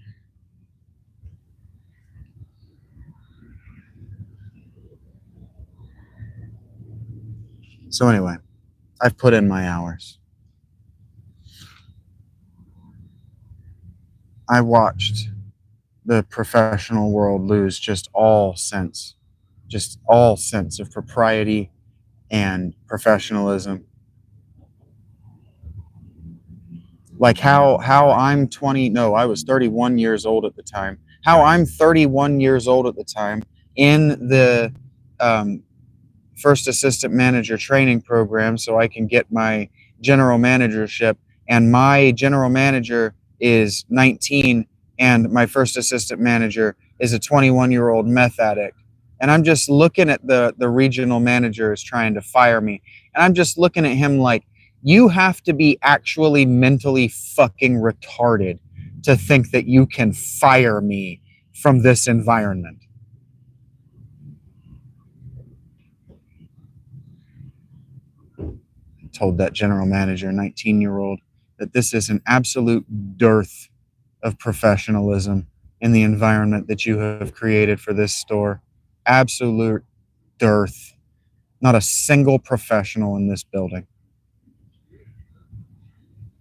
A: So anyway, I've put in my hours. I watched the professional world lose just all sense of propriety and professionalism. Like how I'm 20, no, I was 31 years old at the time. How I'm 31 years old at the time in the first assistant manager training program so I can get my general managership, and my general manager is 19 and my first assistant manager is a 21-year-old meth addict. And I'm just looking at the regional manager is trying to fire me. And I'm just looking at him like, you have to be actually mentally fucking retarded to think that you can fire me from this environment. I told that general manager, 19-year-old, that this is an absolute dearth of professionalism in the environment that you have created for this store. Absolute dearth. Not a single professional in this building.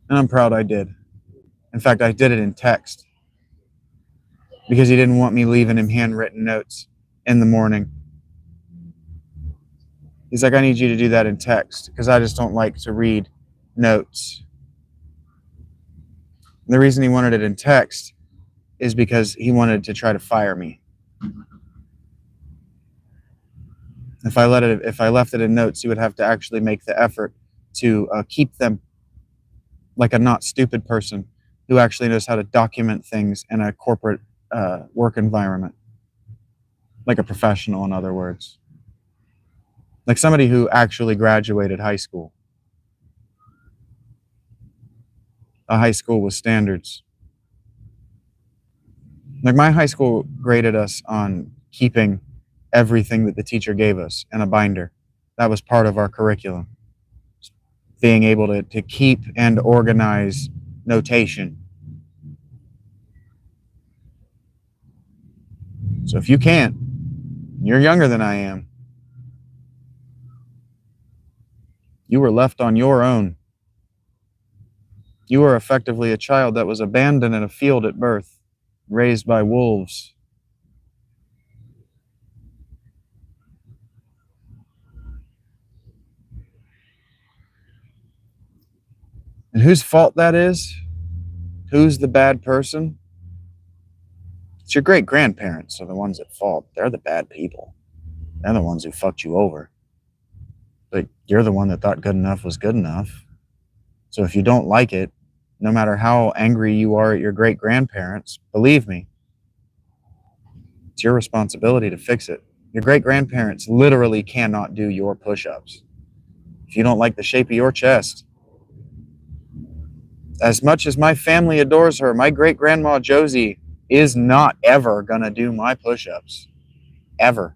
A: And I'm proud I did. In fact, I did it in text because he didn't want me leaving him handwritten notes in the morning. He's like, I need you to do that in text because I just don't like to read notes. And the reason he wanted it in text is because he wanted to try to fire me. If I left it in notes, he would have to actually make the effort to keep them, like a not stupid person who actually knows how to document things in a corporate work environment, like a professional, in other words, like somebody who actually graduated high school, a high school with standards. Like my high school graded us on keeping everything that the teacher gave us in a binder. That was part of our curriculum. Being able to keep and organize notation. So if you can't, you're younger than I am. You were left on your own. You were effectively a child that was abandoned in a field at birth, raised by wolves. And whose fault that is? Who's the bad person? It's your great-grandparents are the ones at fault. They're the bad people. They're the ones who fucked you over. But you're the one that thought good enough was good enough. So if you don't like it, no matter how angry you are at your great-grandparents, believe me, it's your responsibility to fix it. Your great-grandparents literally cannot do your push-ups. If you don't like the shape of your chest, as much as my family adores her, my great-grandma Josie is not ever gonna do my push-ups. Ever.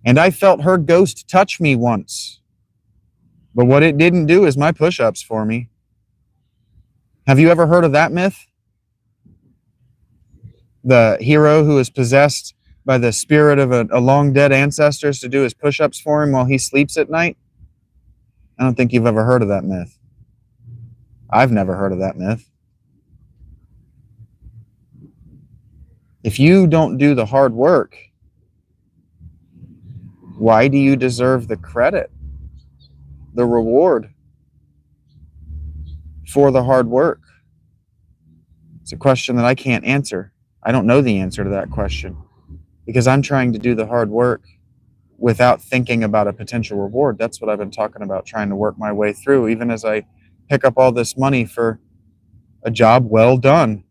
A: And I felt her ghost touch me once. But what it didn't do is my push-ups for me. Have you ever heard of that myth? The hero who is possessed by the spirit of a long dead ancestors to do his push-ups for him while he sleeps at night? I don't think you've ever heard of that myth. I've never heard of that myth. If you don't do the hard work, why do you deserve the credit, the reward for the hard work? It's a question that I can't answer. I don't know the answer to that question because I'm trying to do the hard work without thinking about a potential reward. That's what I've been talking about, trying to work my way through, even as I pick up all this money for a job well done.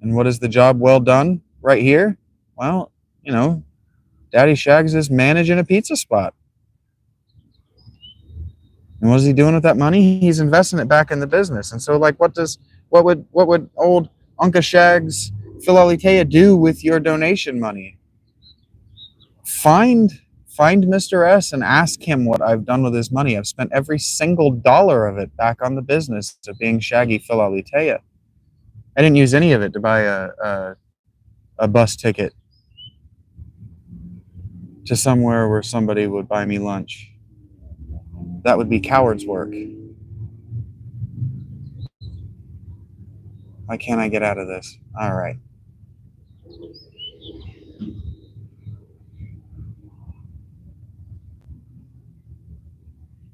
A: And what is the job well done right here? Well, you know, Daddy Shags is managing a pizza spot. And what is he doing with that money? He's investing it back in the business. And so, like, what would old Uncle Shags Philalitheia do with your donation money? Find Mr. S and ask him what I've done with his money. I've spent every single dollar of it back on the business of being Shaggy Philalitheia. I didn't use any of it to buy a bus ticket to somewhere where somebody would buy me lunch. That would be coward's work. Why can't I get out of this? All right.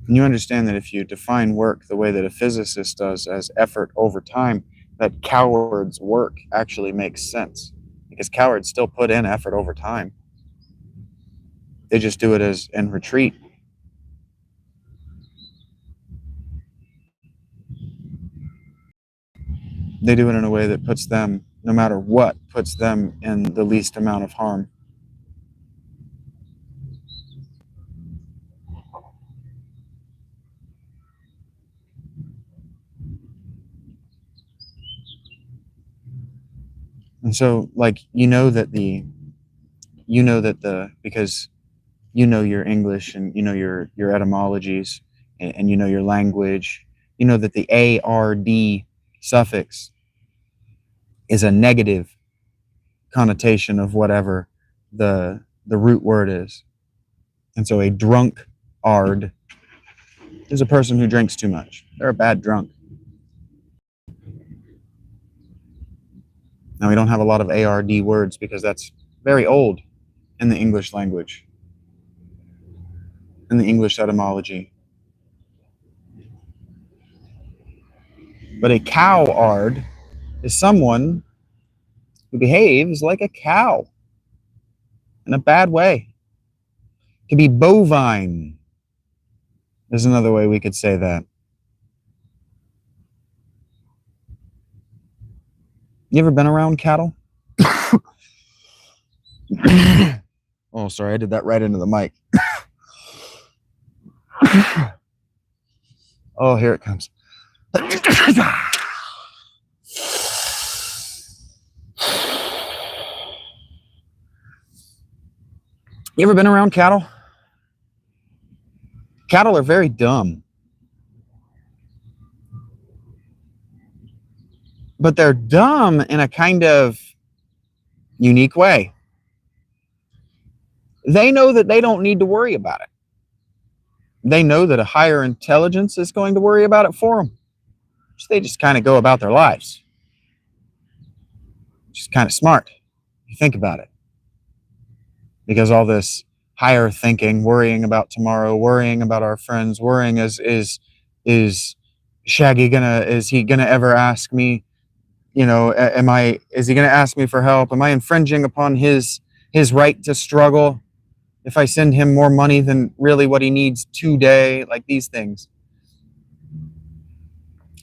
A: And you understand that if you define work the way that a physicist does as effort over time, that coward's work actually makes sense. Because cowards still put in effort over time. They just do it as in retreat. They do it in a way that puts them, no matter what, puts them in the least amount of harm. And so, like, because you know your English and you know your etymologies and you know your language, you know that the ARD suffix is a negative connotation of whatever the root word is. And so a drunkard is a person who drinks too much. They're a bad drunk. Now, we don't have a lot of ARD words because that's very old in the English language, in the English etymology. But a coward is someone who behaves like a cow in a bad way. It could be bovine. There's another way we could say that. You ever been around cattle? Oh, sorry, I did that right into the mic. Oh, here it comes. You ever been around cattle? Cattle are very dumb. But they're dumb in a kind of unique way. They know that they don't need to worry about it. They know that a higher intelligence is going to worry about it for them. So they just kind of go about their lives. Just kind of smart, if you think about it. Because all this higher thinking, worrying about tomorrow, worrying about our friends, worrying is Shaggy is he gonna ever ask me, is he gonna ask me for help? Am I infringing upon his right to struggle if I send him more money than really what he needs today? Like these things.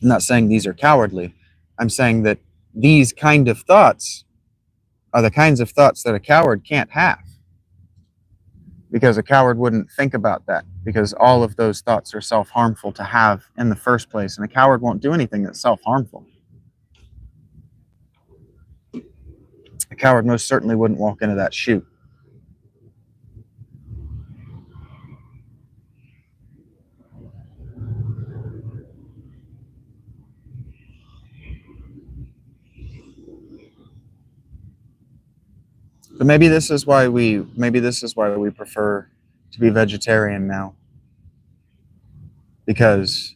A: I'm not saying these are cowardly. I'm saying that these kind of thoughts are the kinds of thoughts that a coward can't have, because a coward wouldn't think about that, because all of those thoughts are self-harmful to have in the first place, and a coward won't do anything that's self-harmful. A coward most certainly wouldn't walk into that chute. But maybe this is why we prefer to be vegetarian now. Because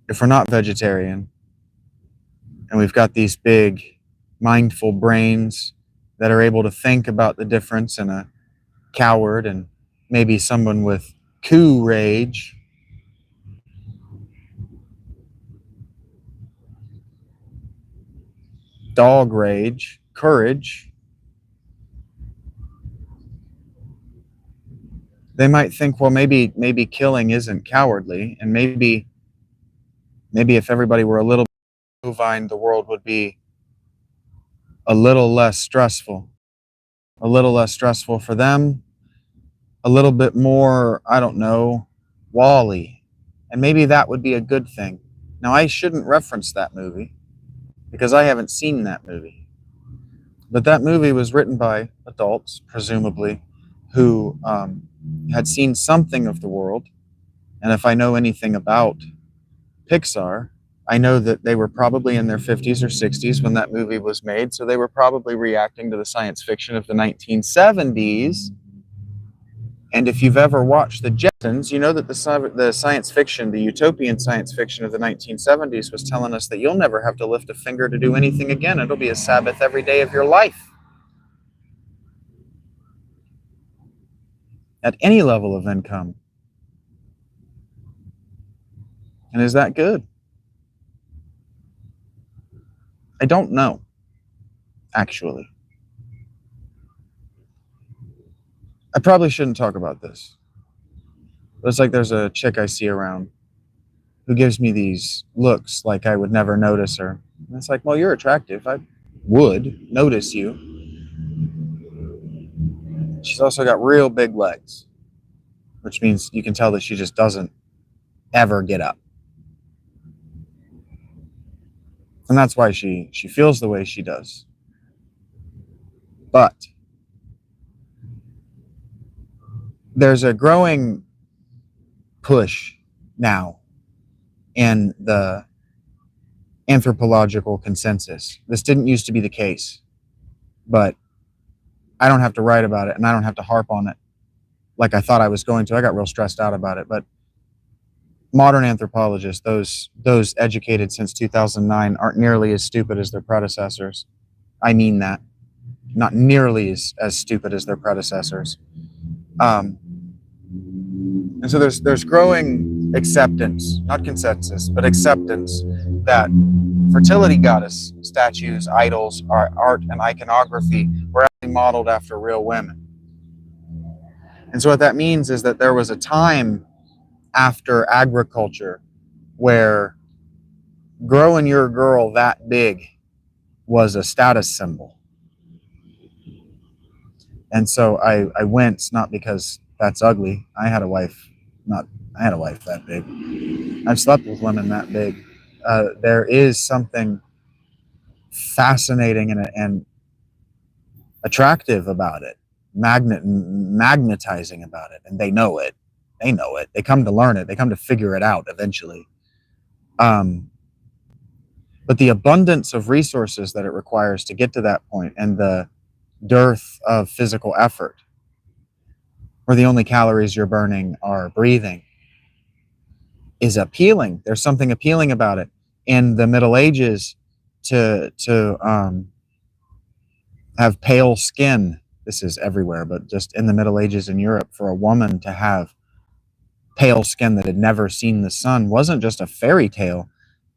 A: if we're not vegetarian and we've got these big mindful brains that are able to think about the difference in a coward and maybe someone with coup rage, dog rage, courage, they might think, well, maybe killing isn't cowardly, and maybe if everybody were a little bovine, the world would be a little less stressful for them, a little bit more, I don't know, Wall-E, and maybe that would be a good thing. Now, I shouldn't reference that movie because I haven't seen that movie, but that movie was written by adults, presumably, who had seen something of the world. And if I know anything about Pixar, I know that they were probably in their 50s or 60s when that movie was made, so they were probably reacting to the science fiction of the 1970s. And if you've ever watched the Jetsons, you know that the science fiction, the utopian science fiction of the 1970s was telling us that you'll never have to lift a finger to do anything again. It'll be a Sabbath every day of your life. At any level of income. And is that good? I don't know, actually. I probably shouldn't talk about this. But it's like there's a chick I see around who gives me these looks like I would never notice her. And it's like, well, you're attractive. I would notice you. She's also got real big legs, which means you can tell that she just doesn't ever get up. And that's why she feels the way she does. But there's a growing push now in the anthropological consensus. This didn't used to be the case, but I don't have to write about it and I don't have to harp on it like I thought I was going to. I got real stressed out about it, but modern anthropologists, those educated since 2009, aren't nearly as stupid as their predecessors. I mean that. Not nearly as stupid as their predecessors. And so there's growing acceptance, not consensus, but acceptance that fertility goddess statues, idols, art, and iconography were actually modeled after real women. And so what that means is that there was a time after agriculture where growing your girl that big was a status symbol. And so I winced, not because that's ugly. I had a wife that big. I've slept with women that big. There is something fascinating and attractive about it, magnetizing about it, and they know it. They come to learn it. They come to figure it out eventually. But the abundance of resources that it requires to get to that point, and the dearth of physical effort, where the only calories you're burning are breathing, is appealing. There's something appealing about it. In the Middle Ages, to have pale skin, this is everywhere, but just in the Middle Ages in Europe, for a woman to have pale skin that had never seen the sun wasn't just a fairy tale.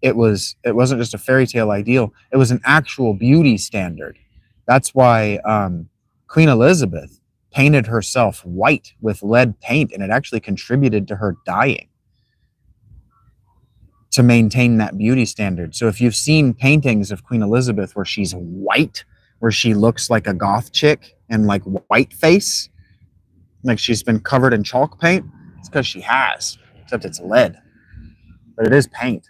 A: It wasn't just a fairy tale ideal. It was an actual beauty standard. That's why Queen Elizabeth painted herself white with lead paint, and it actually contributed to her dying to maintain that beauty standard. So if you've seen paintings of Queen Elizabeth where she's white, where she looks like a goth chick and like white face, like she's been covered in chalk paint, it's because she has, except it's lead, but it is paint.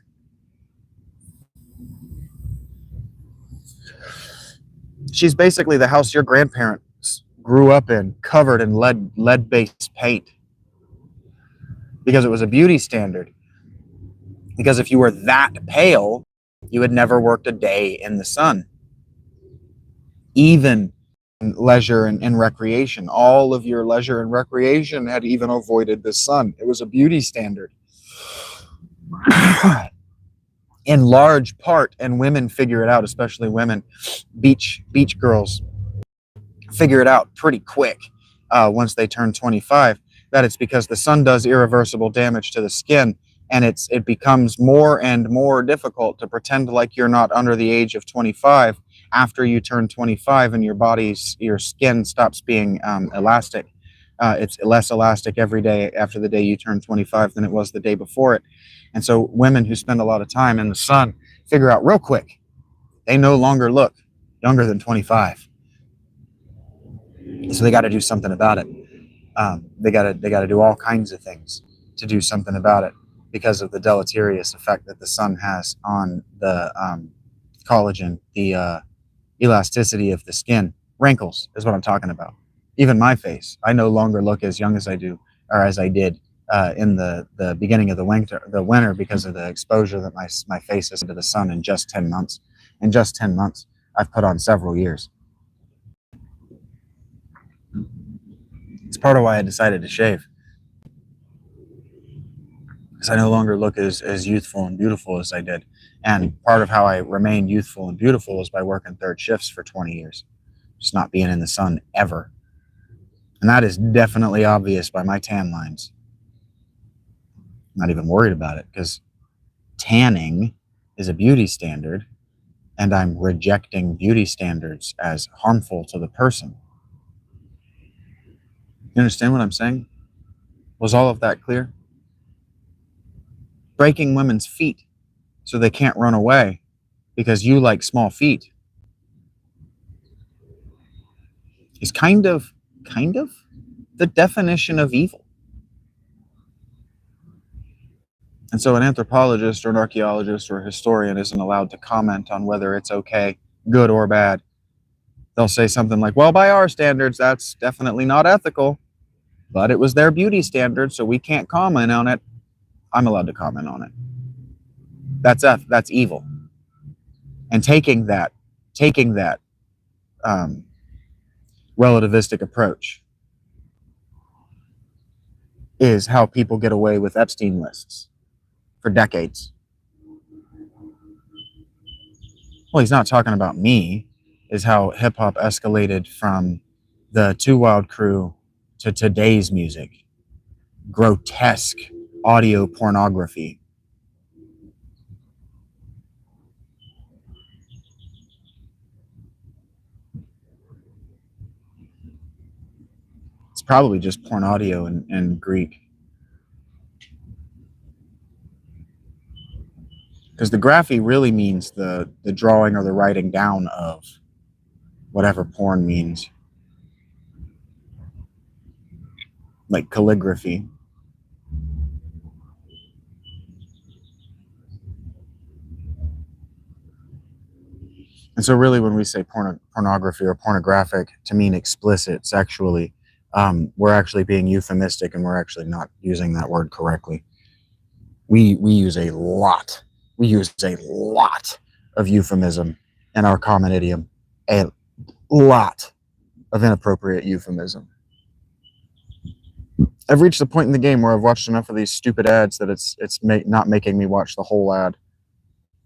A: She's basically the house your grandparents grew up in, covered in lead-based paint, because it was a beauty standard. Because if you were that pale, you had never worked a day in the sun. Even leisure and recreation, all of your leisure and recreation had even avoided the sun. It was a beauty standard. In large part, and women figure it out, especially women, beach girls figure it out pretty quick once they turn 25, that it's because the sun does irreversible damage to the skin, and it becomes more and more difficult to pretend like you're not under the age of 25 after you turn 25 and your skin stops being elastic. It's less elastic every day after the day you turn 25 than it was the day before it. And so women who spend a lot of time in the sun figure out real quick they no longer look younger than 25. So they got to do something about it. They got to do all kinds of things to do something about it because of the deleterious effect that the sun has on the collagen, the elasticity of the skin. Wrinkles is what I'm talking about. Even my face, I no longer look as young as I do, or as I did in the beginning of the winter because of the exposure that my face has to the sun in just 10 months. In just 10 months, I've put on several years. It's part of why I decided to shave, because I no longer look as youthful and beautiful as I did. And part of how I remained youthful and beautiful is by working third shifts for 20 years, just not being in the sun ever. And that is definitely obvious by my tan lines. I'm not even worried about it, because tanning is a beauty standard, and I'm rejecting beauty standards as harmful to the person. You understand what I'm saying? Was all of that clear? Breaking women's feet so they can't run away because you like small feet is kind of the definition of evil. And so an anthropologist or an archaeologist or a historian isn't allowed to comment on whether it's okay, good or bad. They'll say something like, well, by our standards, that's definitely not ethical, but it was their beauty standard, so we can't comment on it. I'm allowed to comment on it. That's evil. And taking that relativistic approach is how people get away with Epstein lists for decades. Well, he's not talking about me, is how hip hop escalated from the Too Wild Crew to today's music. Grotesque audio pornography. It's probably just porn audio in Greek. Because the graphy really means the drawing or the writing down of whatever porn means. Like calligraphy. And so really when we say pornography or pornographic to mean explicit sexually, we're actually being euphemistic, and we're actually not using that word correctly. We use a lot of euphemism in our common idiom, a lot of inappropriate euphemism. I've reached a point in the game where I've watched enough of these stupid ads that it's not making me watch the whole ad.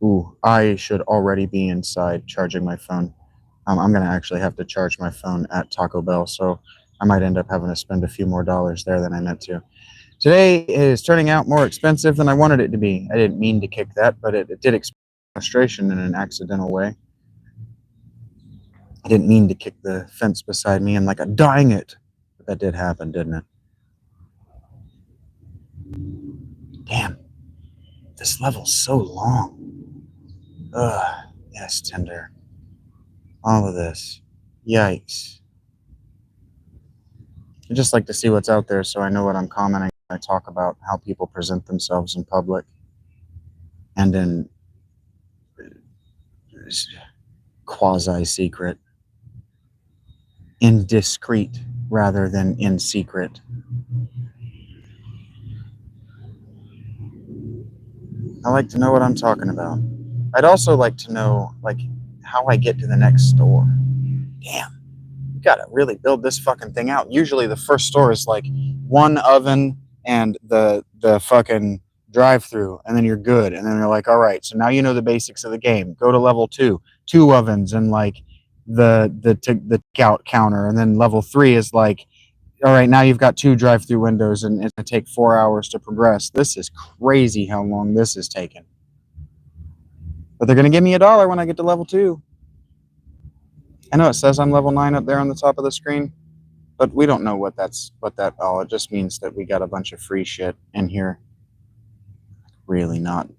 A: Ooh, I should already be inside charging my phone. I'm going to actually have to charge my phone at Taco Bell, so I might end up having to spend a few more dollars there than I meant to. Today is turning out more expensive than I wanted it to be. I didn't mean to kick that, but it did express frustration in an accidental way. I didn't mean to kick the fence beside me and like a dang it. But that did happen, didn't it? Damn. This level's so long. Ugh. Yes, Tinder. All of this. Yikes. I just like to see what's out there so I know what I'm commenting when I talk about how people present themselves in public and in quasi-secret. Indiscreet rather than in secret. I like to know what I'm talking about. I'd also like to know, like, how I get to the next store. Damn, you gotta really build this fucking thing out. Usually the first store is like one oven and the fucking drive-through, and then you're good. And then you're like, all right, so now you know the basics of the game. Go to level 2, 2 ovens and like the takeout counter, and then level 3 is like, all right, now you've got 2 drive-through windows, and it's gonna take 4 hours to progress. This is crazy how long this is taking. But they're gonna give me $1 when I get to level 2. I know it says I'm level 9 up there on the top of the screen, but we don't know what that. Oh, it just means that we got a bunch of free shit in here. Really not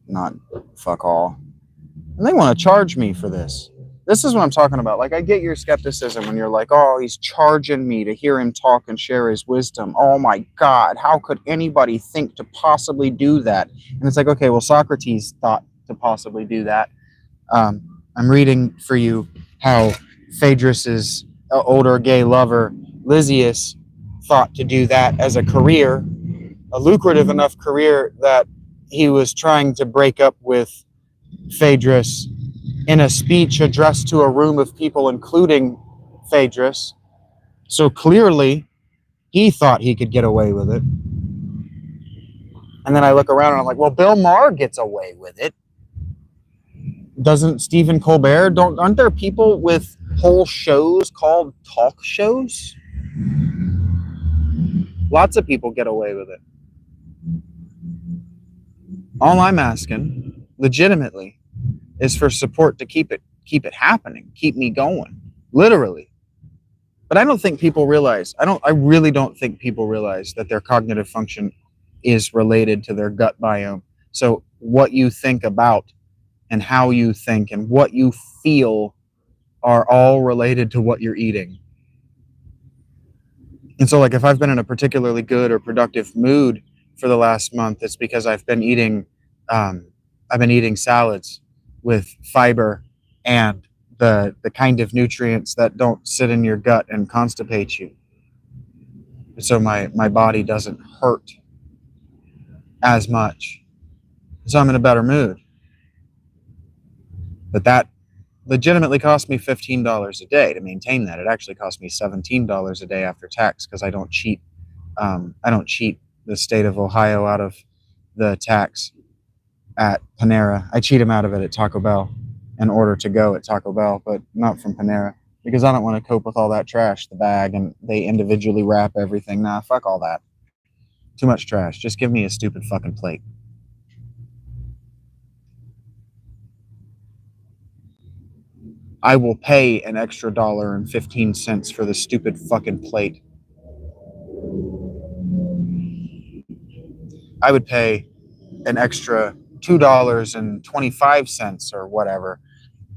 A: fuck all. And they want to charge me for this. This is what I'm talking about. Like, I get your skepticism when you're like, oh, he's charging me to hear him talk and share his wisdom. Oh my God, how could anybody think to possibly do that? And it's like, okay, well, Socrates thought to possibly do that. I'm reading for you how Phaedrus's older gay lover, Lysias, thought to do that as a career, a lucrative enough career that he was trying to break up with Phaedrus in a speech addressed to a room of people, including Phaedrus. So clearly, he thought he could get away with it. And then I look around and I'm like, well, Bill Maher gets away with it. Doesn't Stephen Colbert? Aren't there people with whole shows called talk shows? Lots of people get away with it. All I'm asking, legitimately, is for support to keep it happening, keep me going, literally. But I don't think people realize. I really don't think people realize that their cognitive function is related to their gut biome. So what you think about and how you think and what you feel are all related to what you're eating. And so, like, if I've been in a particularly good or productive mood for the last month, it's because I've been eating salads with fiber and the kind of nutrients that don't sit in your gut and constipate you. So my body doesn't hurt as much. So I'm in a better mood. But that legitimately cost me $15 a day to maintain that. It actually cost me $17 a day after tax because I don't cheat. I don't cheat the state of Ohio out of the tax at Panera. I cheat them out of it at Taco Bell in order to go at Taco Bell, but not from Panera because I don't want to cope with all that trash, the bag, and they individually wrap everything. Nah, fuck all that. Too much trash. Just give me a stupid fucking plate. I will pay an extra $1.15 for the stupid fucking plate. I would pay an extra $2.25 or whatever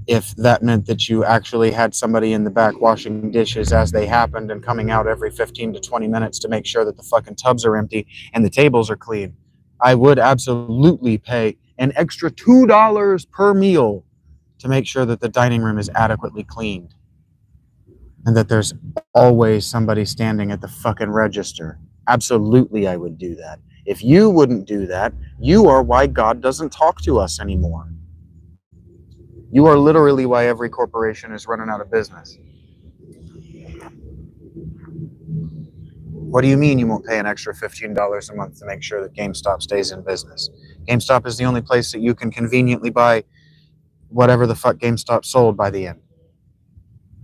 A: if that meant that you actually had somebody in the back washing dishes as they happened and coming out every 15 to 20 minutes to make sure that the fucking tubs are empty and the tables are clean. I would absolutely pay an extra $2 per meal to make sure that the dining room is adequately cleaned and that there's always somebody standing at the fucking register. Absolutely, I would do that. If you wouldn't do that, you are why God doesn't talk to us anymore. You are literally why every corporation is running out of business. What do you mean you won't pay an extra $15 a month to make sure that GameStop stays in business? GameStop is the only place that you can conveniently buy whatever the fuck GameStop sold by the end.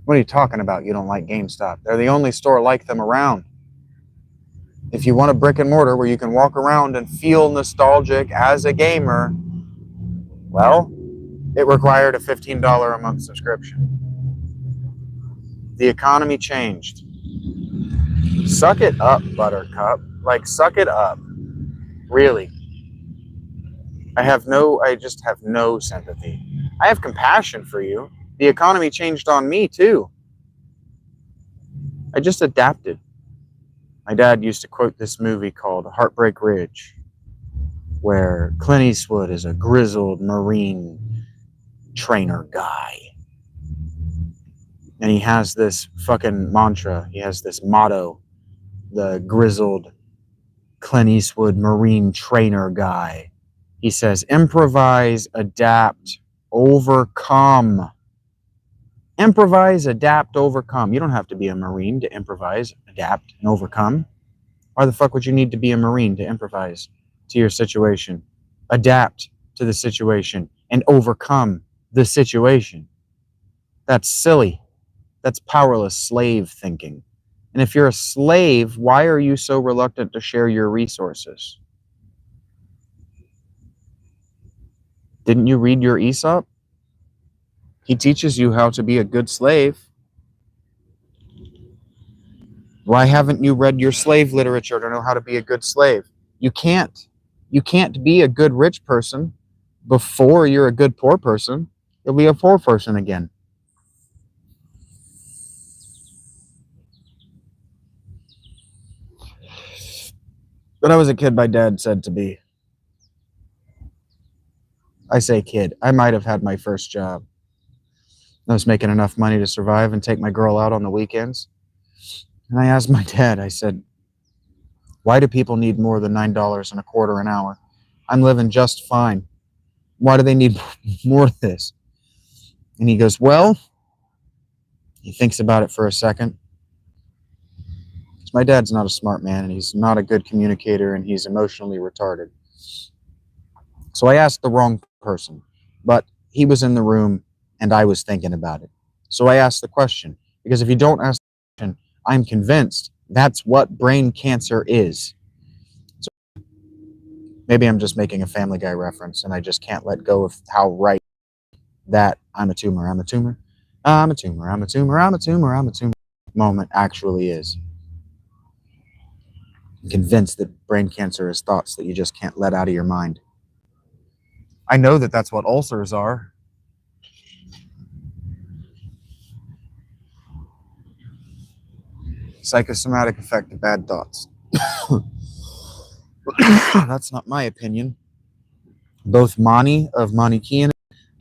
A: What are you talking about? You don't like GameStop? They're the only store like them around. If you want a brick and mortar where you can walk around and feel nostalgic as a gamer, well, it required a $15 a month subscription. The economy changed. Suck it up, Buttercup. Like, suck it up. Really. I just have no sympathy. I have compassion for you. The economy changed on me, too. I just adapted. My dad used to quote this movie called Heartbreak Ridge, where Clint Eastwood is a grizzled Marine trainer guy. And he has this fucking mantra. He has this motto, the grizzled Clint Eastwood Marine trainer guy. He says, improvise, adapt, overcome. Improvise, adapt, overcome. You don't have to be a Marine to improvise, adapt, and overcome. Why the fuck would you need to be a Marine to improvise to your situation, adapt to the situation, and overcome the situation? That's silly. That's powerless slave thinking. And if you're a slave, why are you so reluctant to share your resources? Didn't you read your Aesop? He teaches you how to be a good slave. Why haven't you read your slave literature to know how to be a good slave? You can't. You can't be a good rich person before you're a good poor person. You'll be a poor person again. When I was a kid, my dad said to me, I say kid, I might have had my first job. I was making enough money to survive and take my girl out on the weekends. And I asked my dad, I said, why do people need more than $9.25 an hour? I'm living just fine. Why do they need more of this? And he goes, well, he thinks about it for a second. My dad's not a smart man, and he's not a good communicator, and he's emotionally retarded. So I asked the wrong person, but he was in the room, and I was thinking about it. So I asked the question, because if you don't ask the question, I'm convinced that's what brain cancer is. So maybe I'm just making a Family Guy reference, and I just can't let go of how right that I'm a tumor, I'm a tumor, I'm a tumor, I'm a tumor, I'm a tumor, I'm a tumor moment actually is. I'm convinced that brain cancer is thoughts that you just can't let out of your mind. I know that that's what ulcers are. Psychosomatic effect of bad thoughts. That's not my opinion. Both Mani of Manichaeism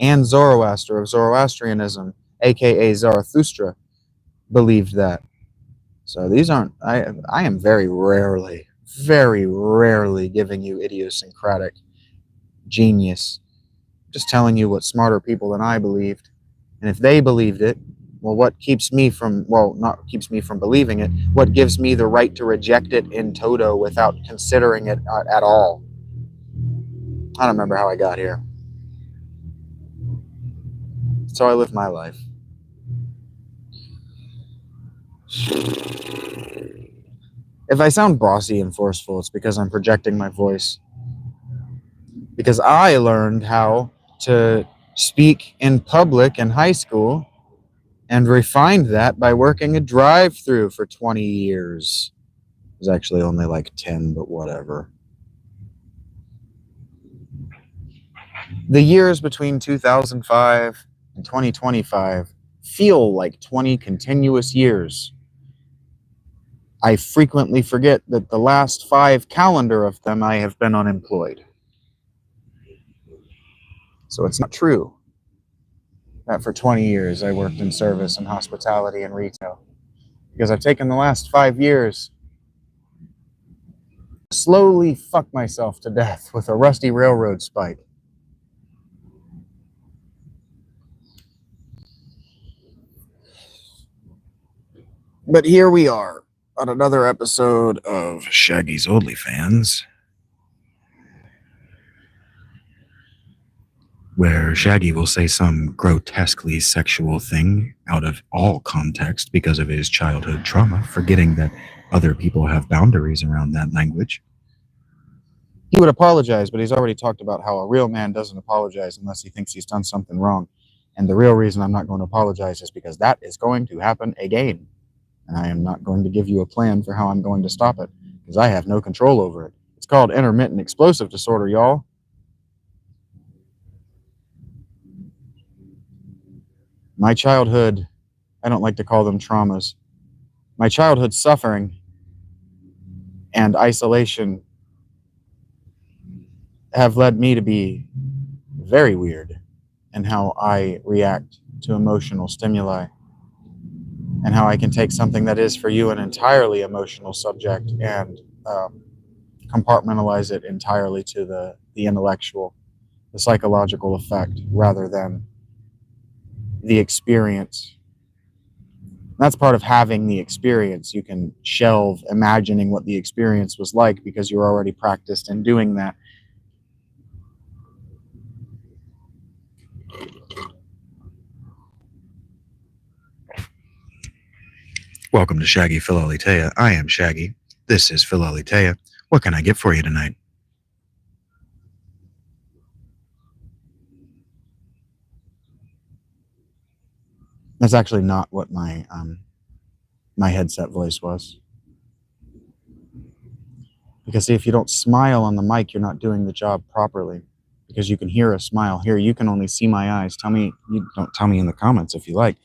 A: and Zoroaster of Zoroastrianism, aka Zarathustra, believed that. So these aren't, I am very rarely giving you idiosyncratic genius. Just telling you what smarter people than I believed. And if they believed it, well, what keeps me from, well, not keeps me from believing it, what gives me the right to reject it in toto without considering it at all? I don't remember how I got here. So I live my life. If I sound bossy and forceful, it's because I'm projecting my voice. Because I learned how to speak in public in high school and refined that by working a drive-through for 20 years. It was actually only like 10, but whatever. The years between 2005 and 2025 feel like 20 continuous years. I frequently forget that the last 5 calendar of them I have been unemployed. So it's not true that for 20 years I worked in service and hospitality and retail. Because I've taken the last 5 years to slowly fuck myself to death with a rusty railroad spike. But here we are on another episode of Shaggy's OnlyFans. where Shaggy will say some grotesquely sexual thing out of all context because of his childhood trauma, forgetting that other people have boundaries around that language. He would apologize, but he's already talked about how a real man doesn't apologize unless he thinks he's done something wrong. And the real reason I'm not going to apologize is because that is going to happen again. And I am not going to give you a plan for how I'm going to stop it, because I have no control over it. It's called intermittent explosive disorder, y'all. My childhood, I don't like to call them traumas. My childhood suffering and isolation have led me to be very weird in how I react to emotional stimuli, and how I can take something that is for you an entirely emotional subject and compartmentalize it entirely to the intellectual, the psychological effect, rather than the experience. That's part of having the experience. You can shelve imagining what the experience was like because you're already practiced in doing that. Welcome to Shaggy Philalitheia. I am Shaggy. This is Philalitheia. What can I get for you tonight? That's actually not what my headset voice was. Because see, if you don't smile on the mic, you're not doing the job properly. Because you can hear a smile. Here, you can only see my eyes. You don't tell me in the comments if you like,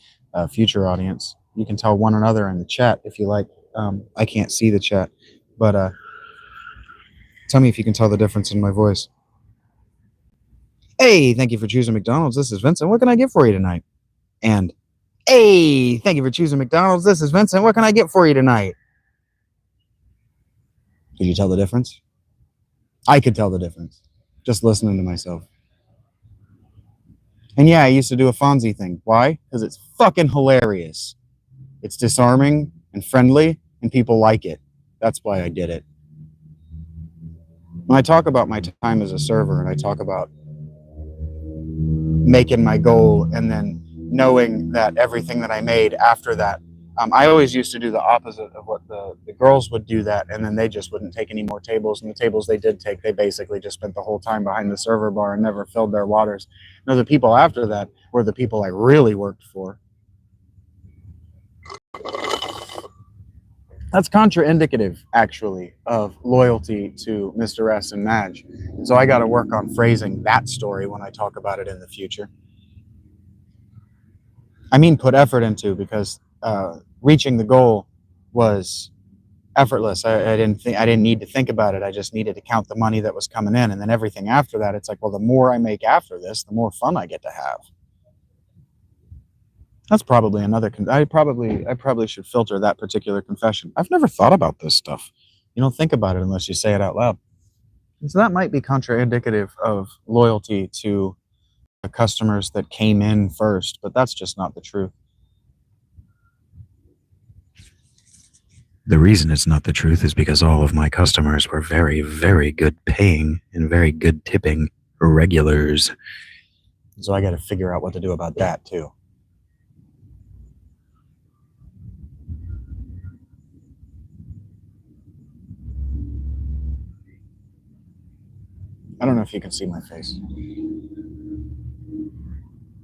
A: future audience. You can tell one another in the chat if you like. I can't see the chat, but tell me if you can tell the difference in my voice. Hey, thank you for choosing McDonald's. This is Vincent. What can I get for you tonight? And hey, thank you for choosing McDonald's. This is Vincent. What can I get for you tonight? Could you tell the difference? I could tell the difference just listening to myself. And yeah, I used to do a Fonzie thing. Why? Because it's fucking hilarious. It's disarming and friendly, and people like it. That's why I did it. When I talk about my time as a server, and I talk about making my goal and then knowing that everything that I made after that, I always used to do the opposite of what the girls would do that, and then they just wouldn't take any more tables. And the tables they did take, they basically just spent the whole time behind the server bar and never filled their waters. No, the people after that were the people I really worked for. That's contraindicative, actually, of loyalty to Mr. S and Madge. So I got to work on phrasing that story when I talk about it in the future. I mean, put effort into, because reaching the goal was effortless. I didn't need to think about it. I just needed to count the money that was coming in, and then everything after that, it's like, well, the more I make after this, the more fun I get to have. That's probably another. I probably should filter that particular confession. I've never thought about this stuff. You don't think about it unless you say it out loud. So that might be contraindicative of loyalty to the customers that came in first, but that's just not the truth. The reason it's not the truth is because all of my customers were very, very good paying and very good tipping regulars. So I got to figure out what to do about that too. I don't know if you can see my face,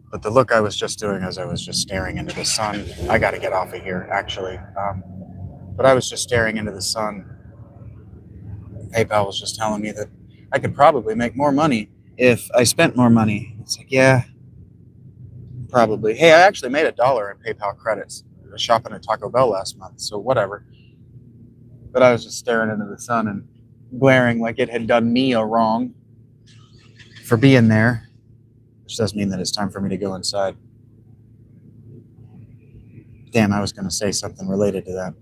A: but the look I was just doing as I was just staring into the sun, I got to get off of here actually. But I was just staring into the sun. PayPal was just telling me that I could probably make more money if I spent more money. It's like, yeah, probably. Hey, I actually made $1 in PayPal credits. I was shopping at Taco Bell last month, so whatever. But I was just staring into the sun and glaring like it had done me a wrong for being there, which does mean that it's time for me to go inside. Damn, I was going to say something related to that.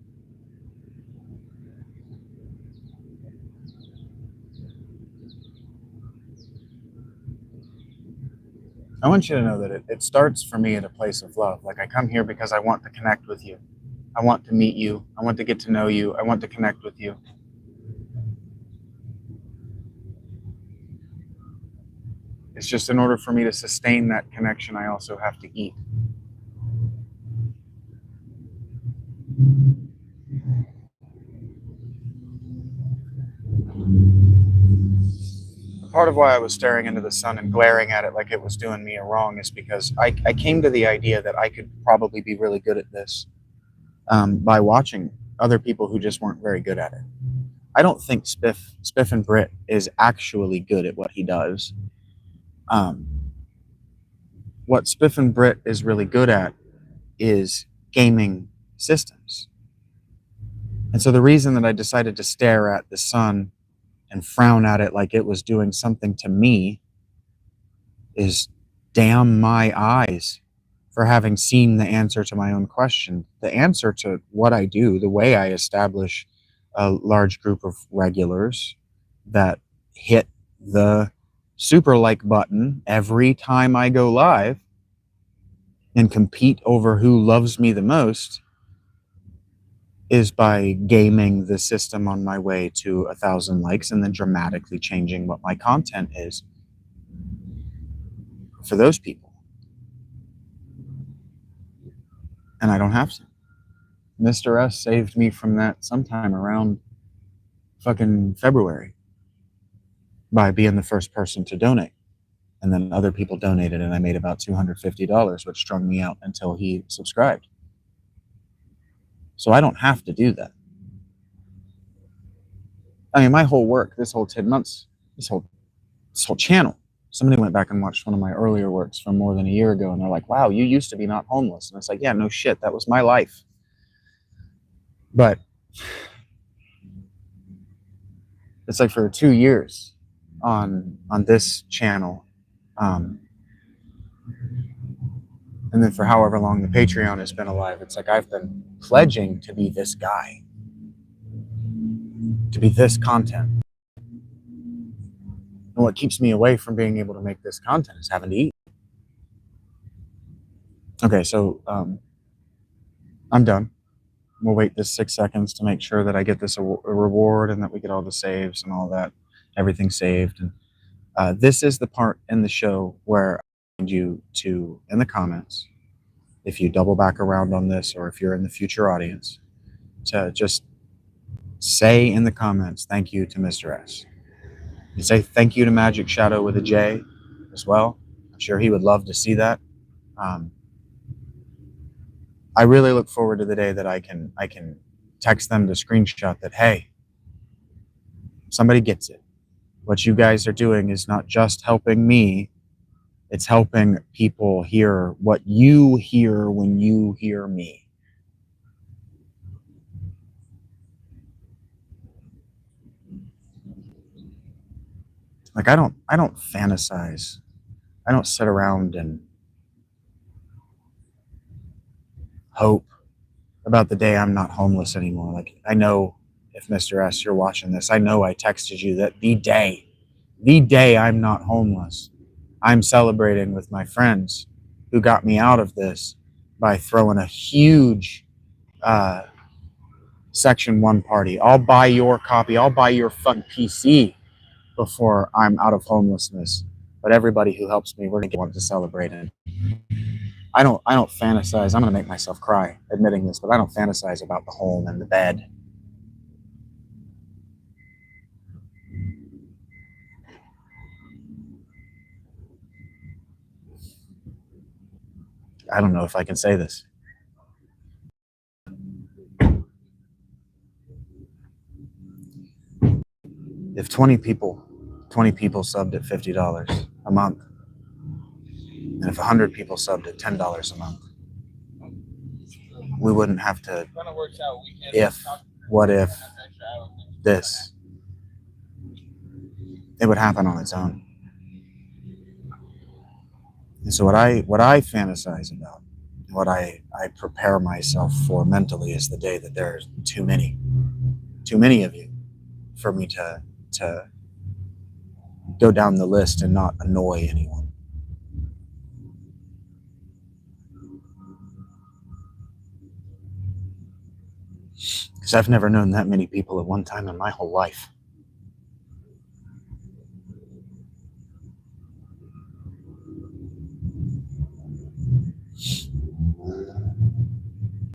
A: I want you to know that it starts for me at a place of love. Like, I come here because I want to connect with you. I want to meet you. I want to get to know you. I want to connect with you. It's just in order for me to sustain that connection, I also have to eat. Part of why I was staring into the sun and glaring at it like it was doing me a wrong is because I came to the idea that I could probably be really good at this by watching other people who just weren't very good at it. I don't think Spiff and Brit is actually good at what he does. What Spiff and Brit is really good at is gaming systems. And so the reason that I decided to stare at the sun and frown at it like it was doing something to me is damn my eyes for having seen the answer to my own question. The answer to what I do, the way I establish a large group of regulars that hit the super like button every time I go live and compete over who loves me the most is by gaming the system on my way to 1,000 likes and then dramatically changing what my content is for those people. And I don't have to. Mr. S saved me from that sometime around fucking February by being the first person to donate. And then other people donated and I made about $250, which strung me out until he subscribed. So I don't have to do that. I mean, my whole work, this whole 10 months, this whole channel, somebody went back and watched one of my earlier works from more than a year ago and they're like, wow, you used to be not homeless. And it's like, yeah, no shit, that was my life. But it's like for 2 years on this channel, and then for however long the Patreon has been alive, it's like I've been pledging to be this guy, to be this content. And what keeps me away from being able to make this content is having to eat. Okay, so I'm done. We'll wait this 6 seconds to make sure that I get this a reward and that we get all the saves and all that, everything saved. And this is the part in the show where I need you to, in the comments, if you double back around on this or if you're in the future audience, to just say in the comments, thank you to Mr. S. You say thank you to Magic Shadow with a J as well. I'm sure he would love to see that. I really look forward to the day that I can text them to screenshot that, hey, somebody gets it. What you guys are doing is not just helping me, it's helping people hear what you hear when you hear me. Like I don't fantasize. I don't sit around and hope about the day I'm not homeless anymore. Like I know if Mr. S, you're watching this, I know I texted you that the day I'm not homeless, I'm celebrating with my friends who got me out of this by throwing a huge Section 1 party. I'll buy your copy. I'll buy your fucking PC before I'm out of homelessness. But everybody who helps me, we're going to want to celebrate it. I don't fantasize. I'm going to make myself cry admitting this, but I don't fantasize about the home and the bed. I don't know if I can say this. If 20 people subbed at $50 a month, and if 100 people subbed at $10 a month, we wouldn't have to, what if this, it would happen on its own. And so what I fantasize about, what I prepare myself for mentally is the day that there's too many of you for me to go down the list and not annoy anyone. Because I've never known that many people at one time in my whole life.